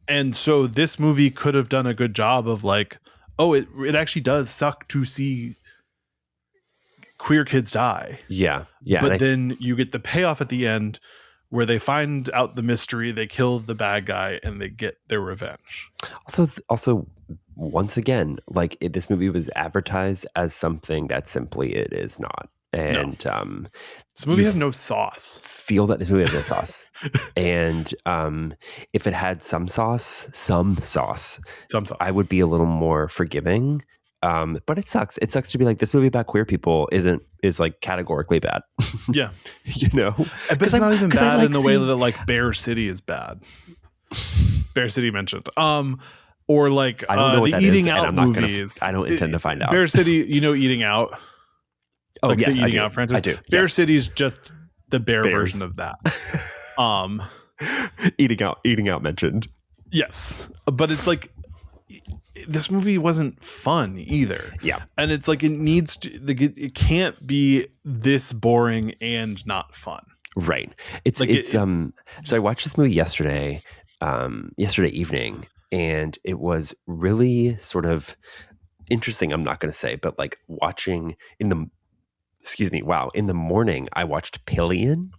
[SPEAKER 2] And so this movie could have done a good job of like, oh, it actually does suck to see queer kids die.
[SPEAKER 1] Yeah.
[SPEAKER 2] But then you get the payoff at the end where they find out the mystery, they kill the bad guy, and they get their revenge.
[SPEAKER 1] Also, once again, like this movie was advertised as something that simply it is not. And
[SPEAKER 2] this movie has no sauce.
[SPEAKER 1] Feel that this movie has no sauce. And if it had some sauce, I would be a little more forgiving. But it sucks. It sucks to be like, this movie about queer people is like categorically bad.
[SPEAKER 2] Yeah.
[SPEAKER 1] You know?
[SPEAKER 2] But it's not even bad in the way that like Bear City is bad. Bear City mentioned. Or like
[SPEAKER 1] I don't know what
[SPEAKER 2] the
[SPEAKER 1] that
[SPEAKER 2] Eating
[SPEAKER 1] is,
[SPEAKER 2] Out movies.
[SPEAKER 1] I don't intend to find out.
[SPEAKER 2] Bear City, Eating Out.
[SPEAKER 1] Oh,
[SPEAKER 2] like
[SPEAKER 1] yes,
[SPEAKER 2] the Eating Out franchise.
[SPEAKER 1] I do.
[SPEAKER 2] Bear City's just the bear version of that.
[SPEAKER 1] Eating Out mentioned.
[SPEAKER 2] Yes. But it's like, this movie wasn't fun either.
[SPEAKER 1] Yeah.
[SPEAKER 2] And it's like, it needs to, it can't be this boring and not fun.
[SPEAKER 1] Right. So I watched this movie yesterday evening, and it was really sort of interesting. I'm not going to say, but like watching in the morning, I watched Pillion.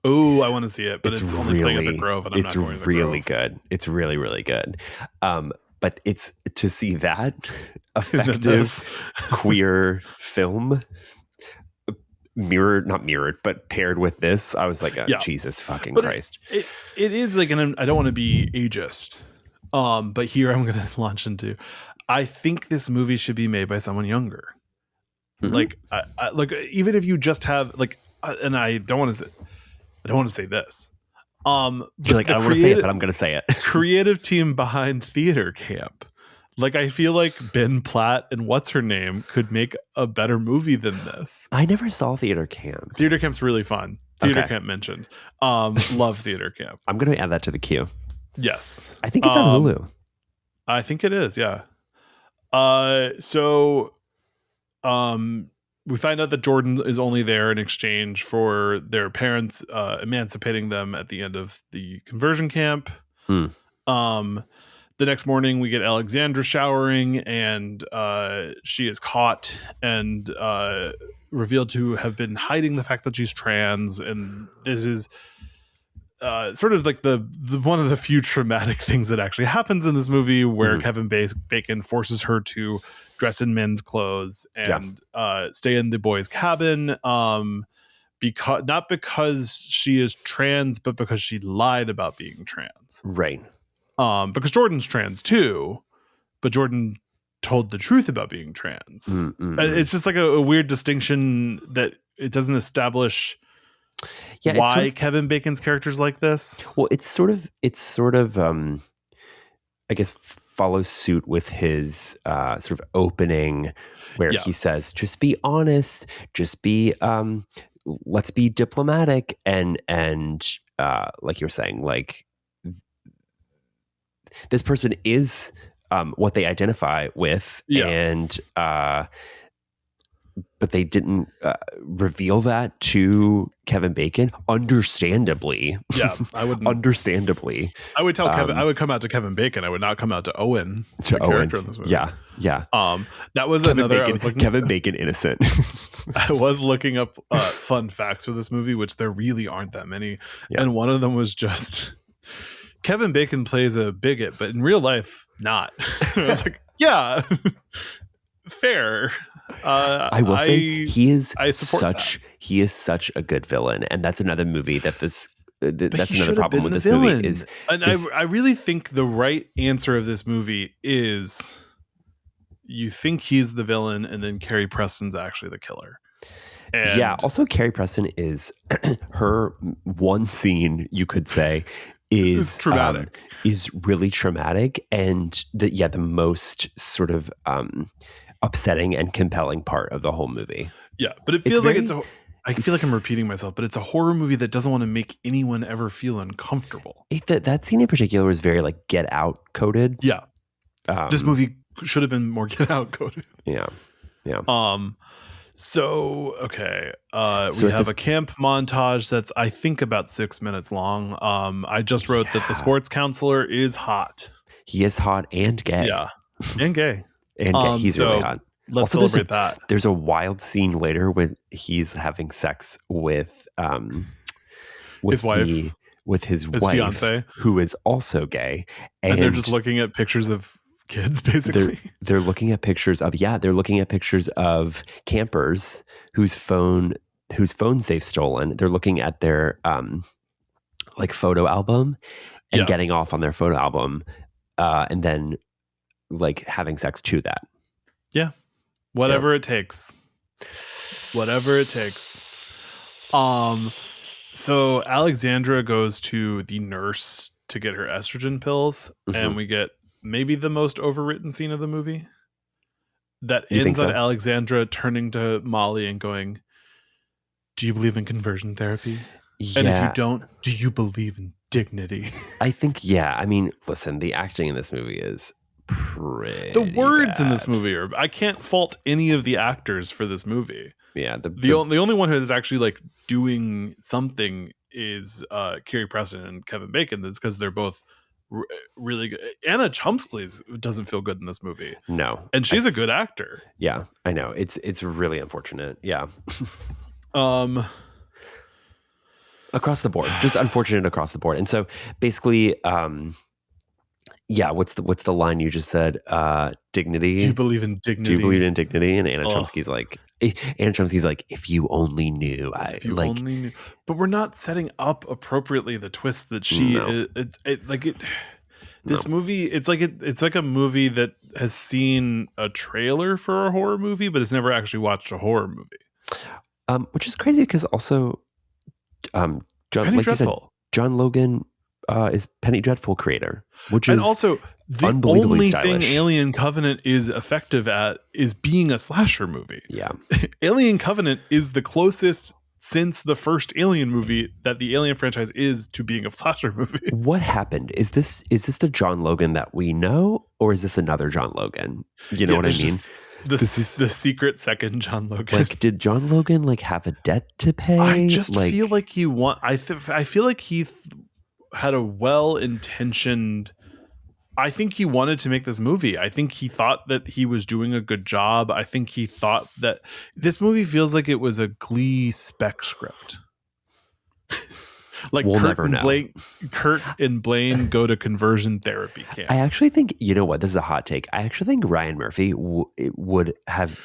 [SPEAKER 2] Oh, I want to see it, but it's only playing at the Grove, and I'm not going to the Grove.
[SPEAKER 1] Good. It's really, really good. But it's to see that
[SPEAKER 2] than
[SPEAKER 1] effective
[SPEAKER 2] this.
[SPEAKER 1] queer film not mirrored, but paired with this, I was like, oh,
[SPEAKER 2] Yeah,
[SPEAKER 1] Jesus fucking
[SPEAKER 2] but
[SPEAKER 1] Christ.
[SPEAKER 2] it is like, and I don't want to be ageist, but here I'm going to launch into. I think this movie should be made by someone younger.
[SPEAKER 1] Mhm.
[SPEAKER 2] Like, like even if you just have like, and I don't want to say this.
[SPEAKER 1] You're
[SPEAKER 2] But
[SPEAKER 1] like, I
[SPEAKER 2] the
[SPEAKER 1] don't want to say it, but I'm going to say it.
[SPEAKER 2] creative team behind Theater Camp, like I feel like Ben Platt and what's her name could make a better movie than this.
[SPEAKER 1] I never saw Theater Camp.
[SPEAKER 2] Theater Camp's really fun. Theater
[SPEAKER 1] Okay.
[SPEAKER 2] Camp mentioned. Love Theater Camp.
[SPEAKER 1] I'm going to add that to the queue.
[SPEAKER 2] Yes.
[SPEAKER 1] I think it's on Hulu.
[SPEAKER 2] I think it is, yeah. So we find out that Jordan is only there in exchange for their parents emancipating them at the end of the conversion camp. The next morning we get Alexandra showering, and she is caught and revealed to have been hiding the fact that she's trans, and this is sort of like the one of the few traumatic things that actually happens in this movie, where Kevin Bacon forces her to dress in men's clothes and stay in the boys' cabin, because not because she is trans, but because she lied about being trans.
[SPEAKER 1] Right.
[SPEAKER 2] Because Jordan's trans too, but Jordan told the truth about being trans. It's just like a weird distinction that it doesn't establish why sort of, Kevin Bacon's character's like this.
[SPEAKER 1] Well, it's sort of I guess follows suit with his sort of opening where he says, just be honest, just be let's be diplomatic, and like you're saying, like this person is what they identify with, and but they didn't reveal that to Kevin Bacon, understandably.
[SPEAKER 2] Yeah, I would
[SPEAKER 1] understandably.
[SPEAKER 2] I would tell Kevin. I would come out to Kevin Bacon. I would not come out to Owen, the character in this movie.
[SPEAKER 1] Yeah.
[SPEAKER 2] That was
[SPEAKER 1] Kevin
[SPEAKER 2] another.
[SPEAKER 1] Bacon,
[SPEAKER 2] I was looking,
[SPEAKER 1] Kevin Bacon innocent.
[SPEAKER 2] I was looking up fun facts for this movie, which there really aren't that many, and one of them was just Kevin Bacon plays a bigot, but in real life, not. I was like, yeah, fair.
[SPEAKER 1] I will say he is
[SPEAKER 2] he
[SPEAKER 1] is such a good villain, and that's another movie that that's another problem with this
[SPEAKER 2] villain.
[SPEAKER 1] movie is.
[SPEAKER 2] And I really think the right answer of this movie is you think he's the villain, and then Carrie Preston's actually the killer. And
[SPEAKER 1] also Carrie Preston is her one scene, you could say, is
[SPEAKER 2] traumatic,
[SPEAKER 1] is really traumatic, and the most sort of upsetting and compelling part of the whole movie.
[SPEAKER 2] Yeah, but it feels like I feel like I'm repeating myself, but it's a horror movie that doesn't want to make anyone ever feel uncomfortable.
[SPEAKER 1] That scene in particular was very like Get Out coded.
[SPEAKER 2] Yeah, this movie should have been more Get Out coded.
[SPEAKER 1] Yeah.
[SPEAKER 2] So okay, we have a camp montage that's I think about 6 minutes long. I just wrote that the sports counselor is hot.
[SPEAKER 1] He is hot and gay.
[SPEAKER 2] Yeah, and gay.
[SPEAKER 1] And he's really hot.
[SPEAKER 2] Let's celebrate that.
[SPEAKER 1] There's a wild scene later when he's having sex with
[SPEAKER 2] his wife,
[SPEAKER 1] his fiance, who is also gay,
[SPEAKER 2] and they're just looking at pictures of kids. Basically,
[SPEAKER 1] they're looking at pictures of campers whose phones they've stolen. They're looking at their like photo album and getting off on their photo album, and then like having sex to that.
[SPEAKER 2] Yeah. Whatever it takes. Whatever it takes. So Alexandra goes to the nurse to get her estrogen pills, and we get maybe the most overwritten scene of the movie. That ends on Alexandra turning to Molly and going, "Do you believe in conversion therapy?
[SPEAKER 1] Yeah.
[SPEAKER 2] And if you don't, do you believe in dignity?"
[SPEAKER 1] I think, I mean, listen, the acting in this movie is pretty
[SPEAKER 2] the words
[SPEAKER 1] bad.
[SPEAKER 2] in this movie are, I can't fault any of the actors for this movie.
[SPEAKER 1] Yeah,
[SPEAKER 2] the only one who is actually like doing something is Carrie Preston and Kevin Bacon. That's because they're both really good. Anna Chumsky doesn't feel good in this movie.
[SPEAKER 1] No,
[SPEAKER 2] and she's a good actor.
[SPEAKER 1] Yeah, I know. It's really unfortunate. Yeah.
[SPEAKER 2] Across
[SPEAKER 1] the board, just unfortunate across the board. And so basically, Yeah, what's the line you just said?
[SPEAKER 2] Do you
[SPEAKER 1] Dignity.
[SPEAKER 2] believe in
[SPEAKER 1] Do you believe
[SPEAKER 2] dignity?
[SPEAKER 1] in dignity? And
[SPEAKER 2] Oh,
[SPEAKER 1] Anna Chomsky's like, if you only knew, I
[SPEAKER 2] if you
[SPEAKER 1] like,
[SPEAKER 2] only knew. But we're not setting up appropriately the twist that she
[SPEAKER 1] no,
[SPEAKER 2] is. Like it.
[SPEAKER 1] no.
[SPEAKER 2] This movie, it's like a movie that has seen a trailer for a horror movie, but has never actually watched a horror movie.
[SPEAKER 1] Which is crazy because also, John,
[SPEAKER 2] Penny
[SPEAKER 1] like you said,
[SPEAKER 2] Dreadful.
[SPEAKER 1] John Logan is Penny Dreadful creator, which
[SPEAKER 2] And
[SPEAKER 1] is
[SPEAKER 2] also, the
[SPEAKER 1] unbelievably
[SPEAKER 2] only thing
[SPEAKER 1] stylish.
[SPEAKER 2] Alien Covenant is effective at is being a slasher movie.
[SPEAKER 1] Yeah.
[SPEAKER 2] Alien Covenant is the closest since the first Alien movie that the Alien franchise is to being a slasher movie.
[SPEAKER 1] What happened? Is this the John Logan that we know, or is this another John Logan? You know
[SPEAKER 2] Yeah,
[SPEAKER 1] what I
[SPEAKER 2] there's
[SPEAKER 1] mean?
[SPEAKER 2] just the secret second John Logan.
[SPEAKER 1] Like, did John Logan like have a debt to pay?
[SPEAKER 2] I just
[SPEAKER 1] like,
[SPEAKER 2] feel like he want. I feel like he had a well-intentioned. I think he wanted to make this movie. I think he thought that he was doing a good job. I think he thought that this movie feels like it was a Glee spec script. Like
[SPEAKER 1] we'll never know.
[SPEAKER 2] Kurt and Blaine go to conversion therapy camp.
[SPEAKER 1] I actually think, you know what? This is a hot take. I actually think Ryan Murphy would have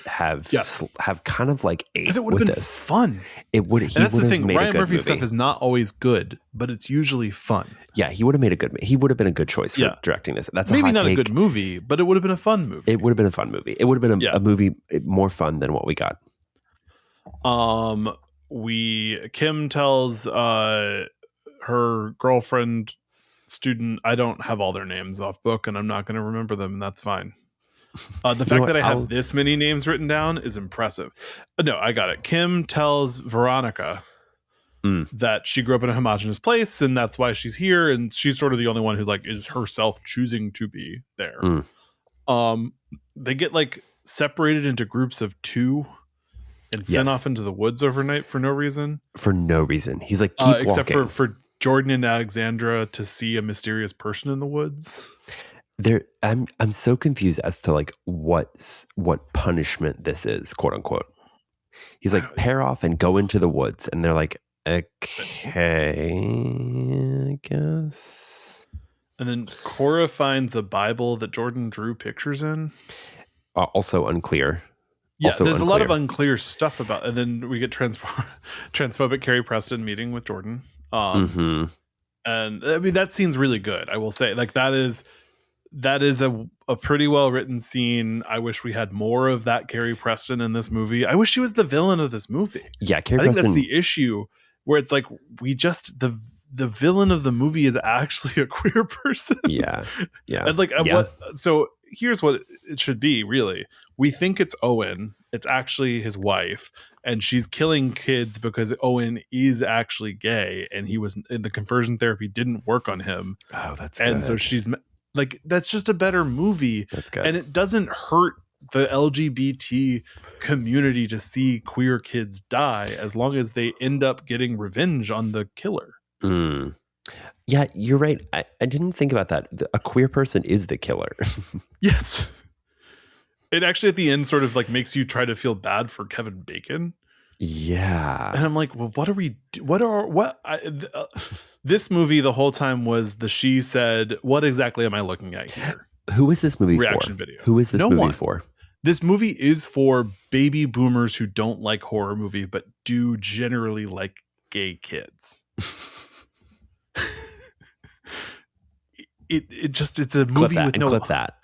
[SPEAKER 2] Yes.
[SPEAKER 1] have kind of like ate
[SPEAKER 2] Because it would
[SPEAKER 1] with
[SPEAKER 2] have been
[SPEAKER 1] this.
[SPEAKER 2] fun.
[SPEAKER 1] It would. He
[SPEAKER 2] And that's
[SPEAKER 1] would
[SPEAKER 2] the
[SPEAKER 1] have
[SPEAKER 2] thing.
[SPEAKER 1] made a
[SPEAKER 2] Ryan
[SPEAKER 1] good
[SPEAKER 2] Murphy's
[SPEAKER 1] movie.
[SPEAKER 2] stuff is not always good, but it's usually fun.
[SPEAKER 1] Yeah, he would have made a good. He would have been a good choice for
[SPEAKER 2] Yeah.
[SPEAKER 1] directing this. That's a
[SPEAKER 2] Maybe
[SPEAKER 1] hot
[SPEAKER 2] not
[SPEAKER 1] take.
[SPEAKER 2] a good movie, but it would have been a fun movie.
[SPEAKER 1] It would have been a fun movie. It would have been
[SPEAKER 2] Yeah.
[SPEAKER 1] a movie more fun than what we got.
[SPEAKER 2] Kim tells her girlfriend student, I don't have all their names off book and I'm not going to remember them, and that's fine. The fact that I have this many names written down is impressive. No, I got it. Kim tells Veronica that she grew up in a homogenous place and that's why she's here, and she's sort of the only one who like is herself choosing to be there. They get like separated into groups of 2 and sent off into the woods overnight for no reason.
[SPEAKER 1] For no reason. He's like, keep
[SPEAKER 2] except
[SPEAKER 1] walking.
[SPEAKER 2] for Jordan and Alexandra to see a mysterious person in the woods.
[SPEAKER 1] I'm so confused as to like what punishment this is, quote unquote. He's like, pair off and go into the woods, and they're like, okay, I guess.
[SPEAKER 2] And then Cora finds a Bible that Jordan drew pictures in.
[SPEAKER 1] Also unclear.
[SPEAKER 2] Yeah,
[SPEAKER 1] also
[SPEAKER 2] there's
[SPEAKER 1] unclear.
[SPEAKER 2] a lot of unclear stuff about. And then we get transphobic Carrie Preston meeting with Jordan. And I mean that scene's really good. I will say, like that is a pretty well written scene. I wish we had more of that Carrie Preston in this movie. I wish she was the villain of this movie.
[SPEAKER 1] Yeah, Carrie
[SPEAKER 2] I think
[SPEAKER 1] Preston,
[SPEAKER 2] that's the issue, where it's like the villain of the movie is actually a queer person.
[SPEAKER 1] Yeah.
[SPEAKER 2] And like so here's what it should be, really. We think it's Owen. It's actually his wife, and she's killing kids because Owen is actually gay, and the conversion therapy didn't work on him.
[SPEAKER 1] Oh, that's
[SPEAKER 2] and
[SPEAKER 1] good.
[SPEAKER 2] So she's like, that's just a better movie.
[SPEAKER 1] That's good.
[SPEAKER 2] And it doesn't hurt the LGBT community to see queer kids die, as long as they end up getting revenge on the killer.
[SPEAKER 1] Yeah, you're right. I didn't think about that. A queer person is the killer.
[SPEAKER 2] Yes. It actually at the end sort of like makes you try to feel bad for Kevin Bacon.
[SPEAKER 1] Yeah.
[SPEAKER 2] And I'm like, well, this movie the whole time was she said, what exactly am I looking at here?
[SPEAKER 1] Who is this movie
[SPEAKER 2] Reaction
[SPEAKER 1] for?
[SPEAKER 2] Video.
[SPEAKER 1] Who is this movie for?
[SPEAKER 2] This movie is for baby boomers who don't like horror movie, but do generally like gay kids. It's a movie with no
[SPEAKER 1] clip that.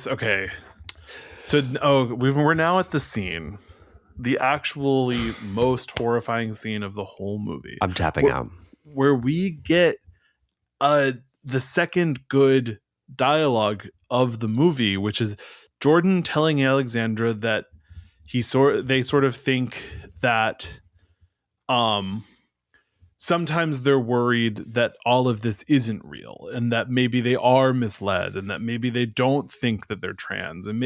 [SPEAKER 2] Okay. So we're now at the scene, the actually most horrifying scene of the whole movie.
[SPEAKER 1] I'm tapping out.
[SPEAKER 2] Where we get the second good dialogue of the movie, which is Jordan telling Alexandra that they sort of think that sometimes they're worried that all of this isn't real, and that maybe they are misled, and that maybe they don't think that they're trans, and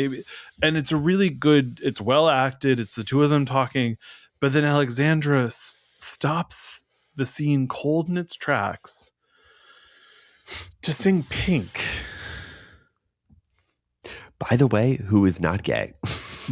[SPEAKER 2] it's a really good, it's well acted, it's the two of them talking, but then Alexandra stops the scene cold in its tracks to sing Pink.
[SPEAKER 1] By the way, who is not gay?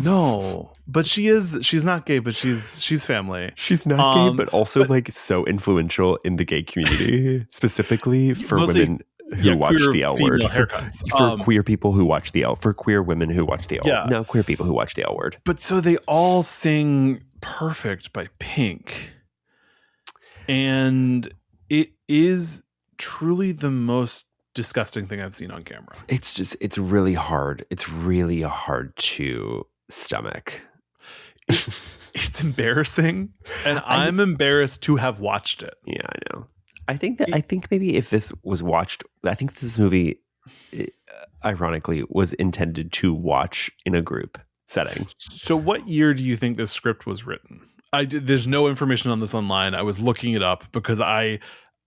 [SPEAKER 2] No, but she's not gay, but she's family.
[SPEAKER 1] She's not gay, but also
[SPEAKER 2] but
[SPEAKER 1] like so influential in the gay community, specifically for
[SPEAKER 2] mostly,
[SPEAKER 1] women who watch
[SPEAKER 2] queer
[SPEAKER 1] the L word.
[SPEAKER 2] female haircuts.
[SPEAKER 1] For queer people who watch the L, for queer women who watch the L.
[SPEAKER 2] Yeah.
[SPEAKER 1] No, queer people who watch the L word.
[SPEAKER 2] But so they all sing Perfect by Pink. And it is truly the most disgusting thing I've seen on camera.
[SPEAKER 1] It's really hard. It's really hard to stomach.
[SPEAKER 2] It's embarrassing, and I'm embarrassed to have watched it.
[SPEAKER 1] Yeah, I know. I think maybe if this was watched, I think this movie, ironically, was intended to watch in a group setting.
[SPEAKER 2] So, what year do you think this script was written? There's no information on this online. I was looking it up because I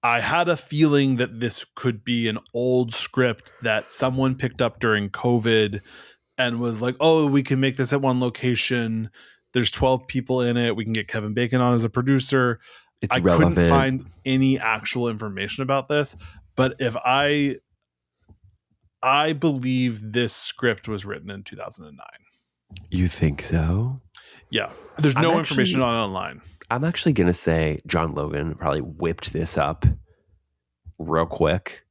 [SPEAKER 2] had a feeling that this could be an old script that someone picked up during COVID and was like, "Oh, we can make this at one location. There's 12 people in it. We can get Kevin Bacon on as a producer."
[SPEAKER 1] It's
[SPEAKER 2] I
[SPEAKER 1] relevant.
[SPEAKER 2] couldn't find any actual information about this, but if I believe this script was written in 2009.
[SPEAKER 1] You think so?
[SPEAKER 2] Yeah. There's no information on it online.
[SPEAKER 1] I'm actually going to say John Logan probably whipped this up real quick.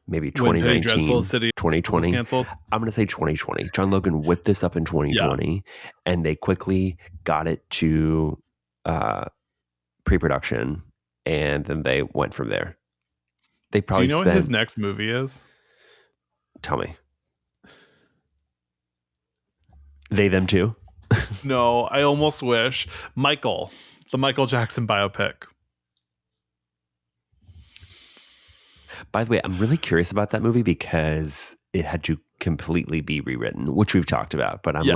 [SPEAKER 1] Maybe 2019, 2020.
[SPEAKER 2] Canceled.
[SPEAKER 1] I'm going to say 2020. John Logan whipped this up in 2020, and they quickly got it to pre-production, and then they went from there. They probably.
[SPEAKER 2] Do you know what his next movie is?
[SPEAKER 1] Tell me. They, them too?
[SPEAKER 2] No, I almost wish. Michael, the Michael Jackson biopic.
[SPEAKER 1] By the way, I'm really curious about that movie because it had to completely be rewritten, which we've talked about. But I'm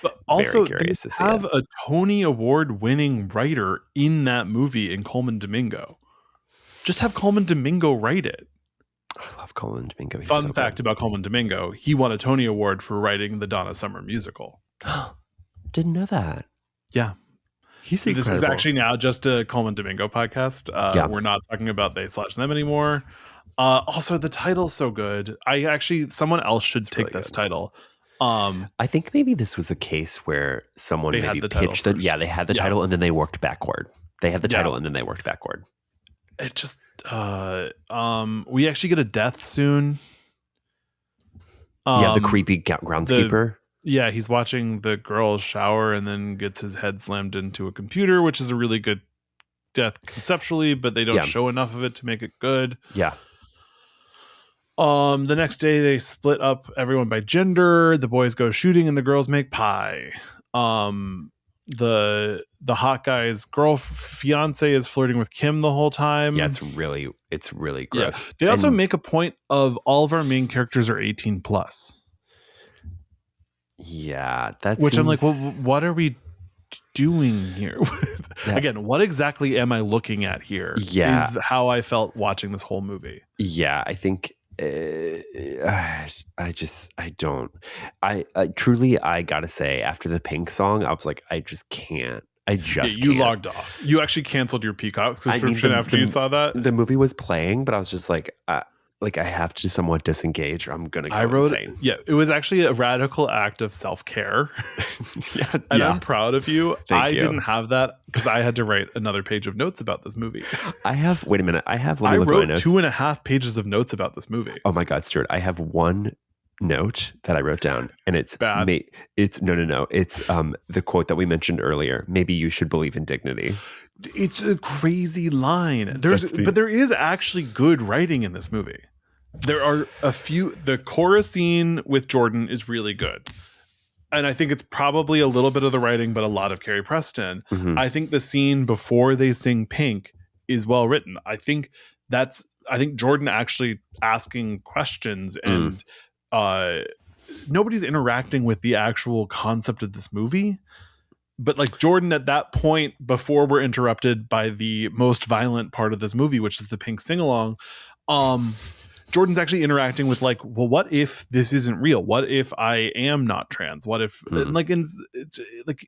[SPEAKER 2] but also
[SPEAKER 1] very curious to see.
[SPEAKER 2] Have a Tony Award-winning writer in that movie in Coleman Domingo. Just have Coleman Domingo write it.
[SPEAKER 1] I love Coleman Domingo. He's
[SPEAKER 2] Fun fact about Coleman Domingo: he won a Tony Award for writing the Donna Summer musical.
[SPEAKER 1] Didn't know that.
[SPEAKER 2] Yeah.
[SPEAKER 1] This
[SPEAKER 2] is actually now just a Coleman Domingo podcast. We're not talking about they/them anymore. Also, the title's so good. Someone else should take this title.
[SPEAKER 1] I think maybe this was a case where someone maybe pitched it. Yeah, they had the title and then they worked backward. They had the title and then they worked backward.
[SPEAKER 2] It just we actually get a death soon.
[SPEAKER 1] The creepy groundskeeper.
[SPEAKER 2] He's watching the girls shower and then gets his head slammed into a computer, which is a really good death conceptually, but they don't show enough of it to make it good.
[SPEAKER 1] Yeah.
[SPEAKER 2] The next day they split up everyone by gender. The boys go shooting and the girls make pie. The hot guy's fiance is flirting with Kim the whole time.
[SPEAKER 1] Yeah, it's really gross.
[SPEAKER 2] Yeah. They also make a point of all of our main characters are 18 plus.
[SPEAKER 1] Yeah,
[SPEAKER 2] I'm like, well, what are we doing here? Again, what exactly am I looking at here?
[SPEAKER 1] Yeah,
[SPEAKER 2] is how I felt watching this whole movie.
[SPEAKER 1] Yeah, I think truly, I gotta say, after the Pink song, I was like, I just can't.
[SPEAKER 2] You logged off. You actually canceled your Peacock subscription after you saw that.
[SPEAKER 1] The movie was playing, but I was just like I have to somewhat disengage or I'm gonna go insane.
[SPEAKER 2] Yeah, it was actually a radical act of self-care. And I'm proud of you. I didn't have that because I had to write another page of notes about this movie.
[SPEAKER 1] I wrote
[SPEAKER 2] 2.5 pages of notes about this movie.
[SPEAKER 1] Oh my God, Stuart. I have one note that I wrote down and it's
[SPEAKER 2] bad.
[SPEAKER 1] It's no. It's the quote that we mentioned earlier. Maybe you should believe in dignity.
[SPEAKER 2] It's a crazy line. But there is actually good writing in this movie. There are a few. The chorus scene with Jordan is really good. And I think it's probably a little bit of the writing, but a lot of Carrie Preston.
[SPEAKER 1] Mm-hmm.
[SPEAKER 2] I think the scene before they sing Pink is well written. I think Jordan actually asking questions and nobody's interacting with the actual concept of this movie. But like Jordan at that point, before we're interrupted by the most violent part of this movie, which is the Pink sing-along, Jordan's actually interacting with like, well, what if this isn't real? What if I am not trans? What if it's like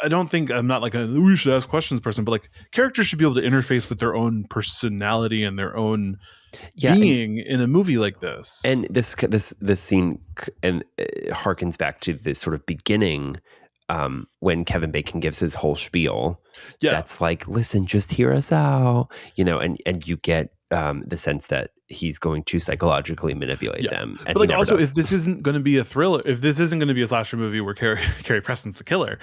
[SPEAKER 2] I don't think I'm not like a we should ask questions person, but like characters should be able to interface with their own personality and their own being in a movie like this.
[SPEAKER 1] And this scene and harkens back to this sort of beginning when Kevin Bacon gives his whole spiel.
[SPEAKER 2] Yeah.
[SPEAKER 1] That's like, listen, just hear us out, and you get the sense that he's going to psychologically manipulate them. And
[SPEAKER 2] but like also does. If this isn't going to be a thriller, if this isn't going to be a slasher movie where Carrie Preston's the killer,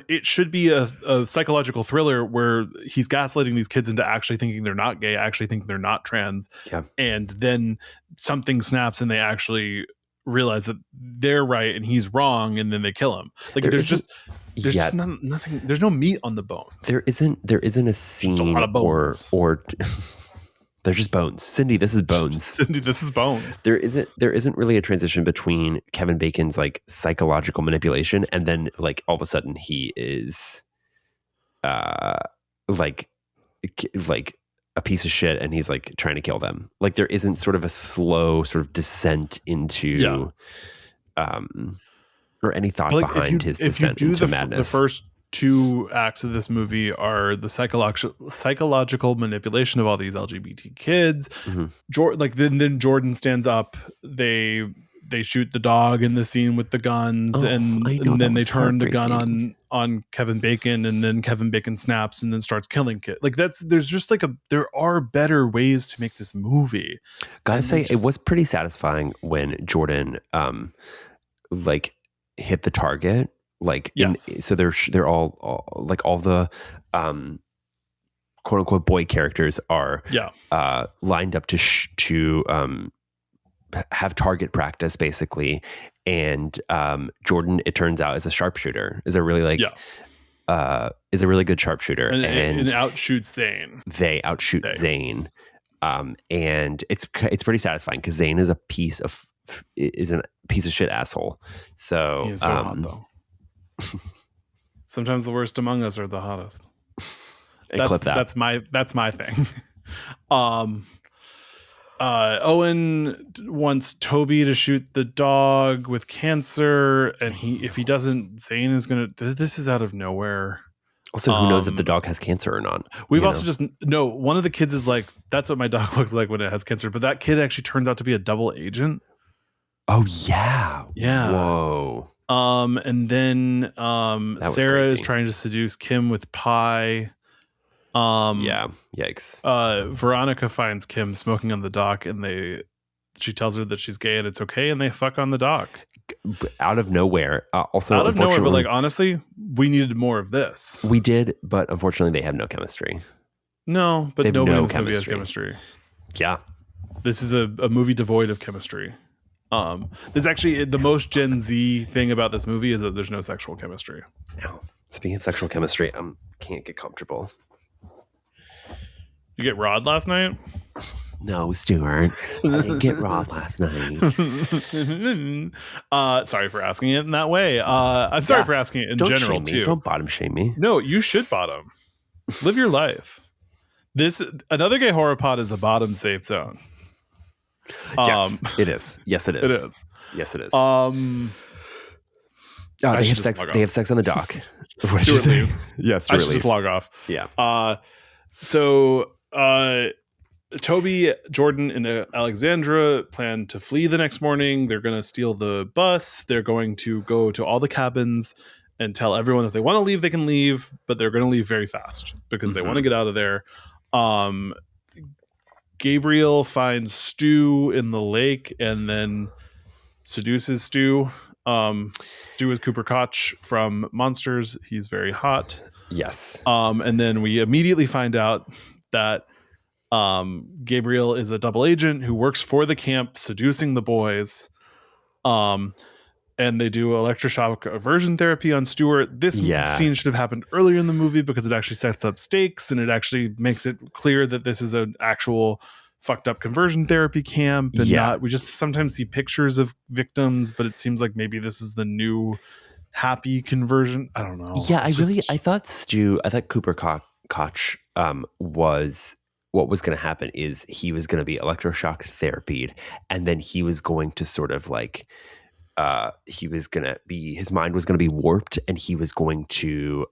[SPEAKER 2] it should be a psychological thriller where he's gaslighting these kids into actually thinking they're not gay, actually thinking they're not trans.
[SPEAKER 1] Yeah.
[SPEAKER 2] And then something snaps and they actually realize that they're right and he's wrong, and then they kill him. Like there's just nothing. There's no meat on the bones.
[SPEAKER 1] There isn't a scene
[SPEAKER 2] a lot of bones.
[SPEAKER 1] or they're just bones. Cindy, this is bones.
[SPEAKER 2] Cindy, this is bones.
[SPEAKER 1] There isn't really a transition between Kevin Bacon's like psychological manipulation and then like all of a sudden he is like a piece of shit and he's like trying to kill them. Like there isn't sort of a slow sort of descent into or any thought behind his descent into madness.
[SPEAKER 2] The first 2 acts of this movie are the psychological manipulation of all these LGBT kids.
[SPEAKER 1] Mm-hmm.
[SPEAKER 2] Then Jordan stands up. They shoot the dog in the scene with the guns, and then they turn the gun on Kevin Bacon, and then Kevin Bacon snaps and then starts killing kids. Like there's just like there are better ways to make this movie.
[SPEAKER 1] Gotta say, it was pretty satisfying when Jordan like hit the target. Like, so they're all like all the quote unquote boy characters are lined up to have target practice basically, and Jordan, it turns out, is a sharpshooter, is a really good sharpshooter,
[SPEAKER 2] and outshoots Zane.
[SPEAKER 1] They outshoot Zane, and it's pretty satisfying because Zane is a piece of shit asshole. So
[SPEAKER 2] he's so hot though. Sometimes the worst among us are the hottest. That's my thing. Owen wants Toby to shoot the dog with cancer, and if he doesn't, Zane is gonna. This is out of nowhere.
[SPEAKER 1] Also, who knows if the dog has cancer or not?
[SPEAKER 2] We've also just one of the kids is like, that's what my dog looks like when it has cancer, but that kid actually turns out to be a double agent.
[SPEAKER 1] Oh yeah. Whoa.
[SPEAKER 2] And then Sarah is trying to seduce Kim with pie.
[SPEAKER 1] Yikes.
[SPEAKER 2] Veronica finds Kim smoking on the dock, and she tells her that she's gay and it's okay, and they fuck on the dock
[SPEAKER 1] out of nowhere. Also
[SPEAKER 2] out of nowhere, but like honestly, we needed more of this.
[SPEAKER 1] We did, but unfortunately, they have no chemistry.
[SPEAKER 2] No, but nobody in this movie has chemistry.
[SPEAKER 1] Yeah,
[SPEAKER 2] this is a movie devoid of chemistry. This actually the most Gen Z thing about this movie is that there's no sexual chemistry.
[SPEAKER 1] No. Speaking of sexual chemistry, can't get comfortable.
[SPEAKER 2] You get Rod last night?
[SPEAKER 1] No, Stuart. I didn't get Rod last night.
[SPEAKER 2] Sorry for asking it in that way. I'm sorry for asking it in general too.
[SPEAKER 1] Don't bottom shame me.
[SPEAKER 2] No, you should bottom. Live your life. Another gay horror pod is a bottom safe zone.
[SPEAKER 1] Yes, it is. Yes, it is.
[SPEAKER 2] It is.
[SPEAKER 1] Yes, it is. They have sex on the dock.
[SPEAKER 2] Stuart leaves.
[SPEAKER 1] Yes,
[SPEAKER 2] I should just log off.
[SPEAKER 1] Yeah.
[SPEAKER 2] So Toby, Jordan, and Alexandra plan to flee the next morning. They're going to steal the bus. They're going to go to all the cabins and tell everyone if they want to leave, they can leave, but they're going to leave very fast because they want to get out of there. Gabriel finds Stu in the lake and then seduces Stu. Stu is Cooper Koch from Monsters. He's very hot.
[SPEAKER 1] Yes.
[SPEAKER 2] And then we immediately find out that Gabriel is a double agent who works for the camp, seducing the boys. And they do electroshock aversion therapy on Stuart. This scene should have happened earlier in the movie because it actually sets up stakes and it actually makes it clear that this is an actual fucked up conversion therapy camp and not, we just sometimes see pictures of victims, but it seems like maybe this is the new happy conversion. I don't know.
[SPEAKER 1] Yeah, I thought Cooper Koch was, what was going to happen is he was going to be electroshock therapied and then he was going to sort of like his mind was gonna be warped, and he was going to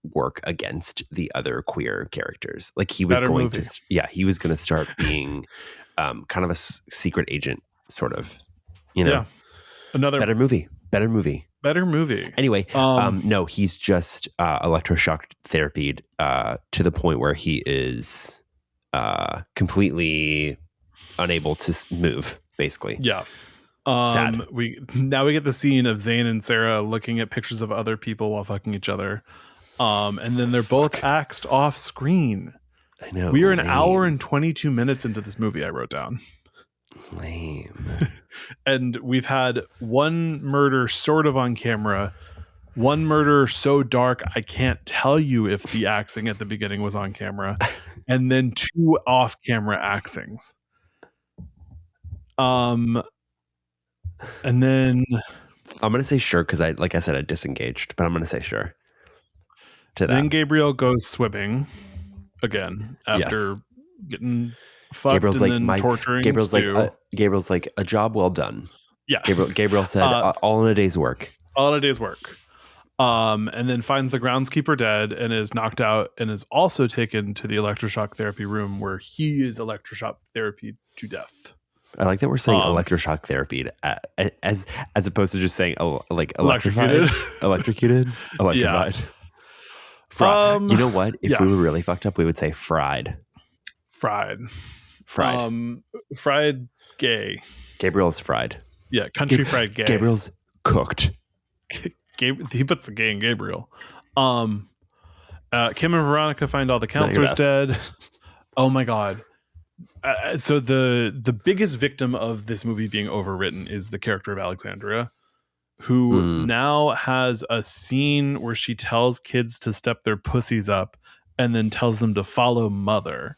[SPEAKER 1] work against the other queer characters. Like he was
[SPEAKER 2] Better
[SPEAKER 1] going
[SPEAKER 2] movie.
[SPEAKER 1] to, he was going to start being kind of a secret agent, sort of. You know,
[SPEAKER 2] Yeah. Another
[SPEAKER 1] better movie.
[SPEAKER 2] better movie.
[SPEAKER 1] Anyway, no, he's just electroshock therapied to the point where he is completely unable to move, basically.
[SPEAKER 2] Yeah.
[SPEAKER 1] Sad.
[SPEAKER 2] We get the scene of Zane and Sarah looking at pictures of other people while fucking each other. And then they're both axed off screen.
[SPEAKER 1] I know.
[SPEAKER 2] We are an hour and 22 minutes into this movie, I wrote down.
[SPEAKER 1] Lame.
[SPEAKER 2] And we've had one murder sort of on camera, one murder so dark I can't tell you if the axing at the beginning was on camera, and then 2 off-camera axings. And then
[SPEAKER 1] I'm gonna say sure because I said I disengaged, but I'm gonna say sure to that.
[SPEAKER 2] Then Gabriel goes swimming again after getting fucked
[SPEAKER 1] Gabriel's
[SPEAKER 2] and
[SPEAKER 1] like
[SPEAKER 2] then torturing
[SPEAKER 1] Gabriel's like a job well done.
[SPEAKER 2] Yeah.
[SPEAKER 1] Gabriel said all in a day's work.
[SPEAKER 2] All in a day's work. And then finds the groundskeeper dead and is knocked out and is also taken to the electroshock therapy room where he is electroshock therapy to death.
[SPEAKER 1] I like that we're saying electroshock therapy as opposed to just saying like electrified, electrocuted, electrified.
[SPEAKER 2] Yeah.
[SPEAKER 1] You know what? If we were really fucked up, we would say fried.
[SPEAKER 2] Fried gay.
[SPEAKER 1] Gabriel's fried.
[SPEAKER 2] Yeah, country fried gay.
[SPEAKER 1] Gabriel's cooked.
[SPEAKER 2] He puts the gay in Gabriel. Kim and Veronica find all the counselors dead. Oh my god. So the biggest victim of this movie being overwritten is the character of Alexandria, who now has a scene where she tells kids to step their pussies up and then tells them to follow mother.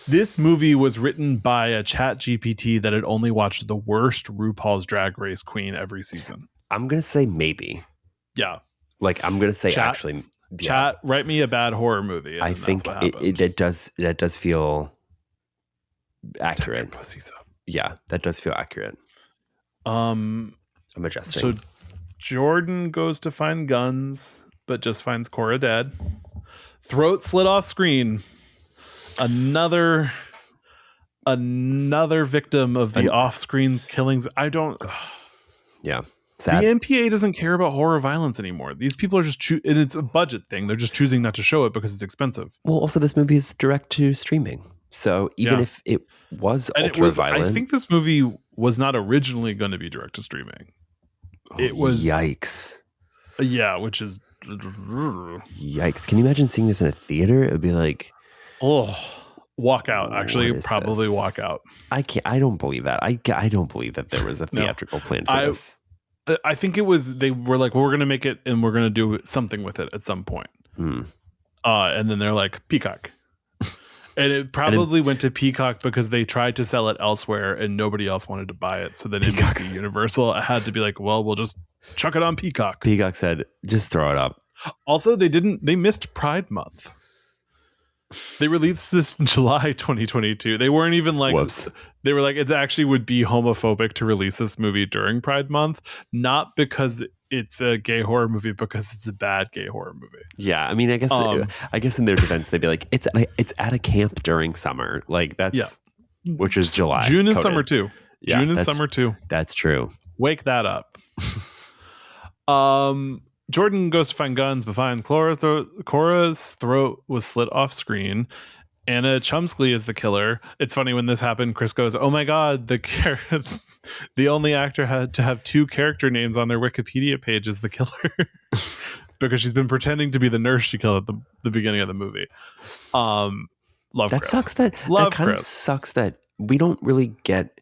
[SPEAKER 2] This movie was written by a chat GPT that had only watched the worst RuPaul's Drag Race queen every season.
[SPEAKER 1] I'm going to say maybe.
[SPEAKER 2] Yeah.
[SPEAKER 1] Like I'm going to say actually. Yeah.
[SPEAKER 2] Chat, write me a bad horror movie.
[SPEAKER 1] I think that does feel accurate. Yeah, that does feel accurate. I'm adjusting.
[SPEAKER 2] So Jordan goes to find guns, but just finds Cora dead. Throat slit off screen. Another victim of the off-screen killings.
[SPEAKER 1] Yeah. Sad.
[SPEAKER 2] The MPA doesn't care about horror violence anymore. These people are just and it's a budget thing. They're just choosing not to show it because it's expensive.
[SPEAKER 1] Well, also this movie is direct to streaming. So even if it was ultra violent.
[SPEAKER 2] I think this movie was not originally going to be direct to streaming. It was
[SPEAKER 1] yikes.
[SPEAKER 2] Yeah, which is
[SPEAKER 1] yikes. Can you imagine seeing this in a theater? It would be like
[SPEAKER 2] walk out. Actually, probably walk out.
[SPEAKER 1] I don't believe that. I don't believe that there was a theatrical plan for this.
[SPEAKER 2] I think it was, they were like, well, we're going to make it and we're going to do something with it at some point. And then they're like, Peacock. And it probably went to Peacock because they tried to sell it elsewhere and nobody else wanted to buy it. So then NBC Universal had to be like, well, we'll just chuck it on Peacock.
[SPEAKER 1] Peacock said, just throw it up.
[SPEAKER 2] Also, they missed Pride Month. They released this in July 2022. They weren't even like, whoops. They were like, it actually would be homophobic to release this movie during Pride Month, not because it's a gay horror movie, because it's a bad gay horror movie.
[SPEAKER 1] Yeah, I mean, I guess in their defense, they'd be like, it's at a camp during summer, like that's which is July.
[SPEAKER 2] June is summer too.
[SPEAKER 1] Yeah,
[SPEAKER 2] June is summer too.
[SPEAKER 1] That's true.
[SPEAKER 2] Wake that up. Jordan goes to find guns, but finds Cora's throat was slit off screen. Anna Chumsky is the killer. It's funny when this happened, Chris goes, oh my God, the only actor had to have 2 character names on their Wikipedia page is the killer. Because she's been pretending to be the nurse she killed at the beginning of the movie. Love
[SPEAKER 1] that
[SPEAKER 2] Chris.
[SPEAKER 1] Sucks that kind of sucks that we don't really get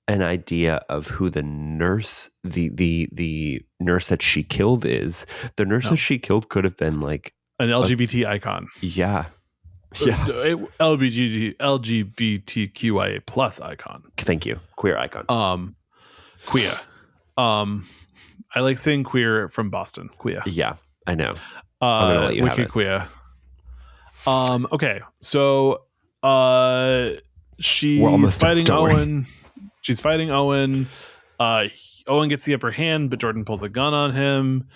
[SPEAKER 1] an idea of who the nurse, the nurse that she killed is. The nurse that she killed could have been like
[SPEAKER 2] an LGBT icon.
[SPEAKER 1] Yeah.
[SPEAKER 2] LGBTQIA plus icon.
[SPEAKER 1] Thank you. Queer icon.
[SPEAKER 2] Queer. I like saying queer from Boston. Queer.
[SPEAKER 1] Yeah, I know. I'm gonna let you have it.
[SPEAKER 2] Queer. Okay, so she's fighting Owen. she's fighting Owen. Owen gets the upper hand, but Jordan pulls a gun on him.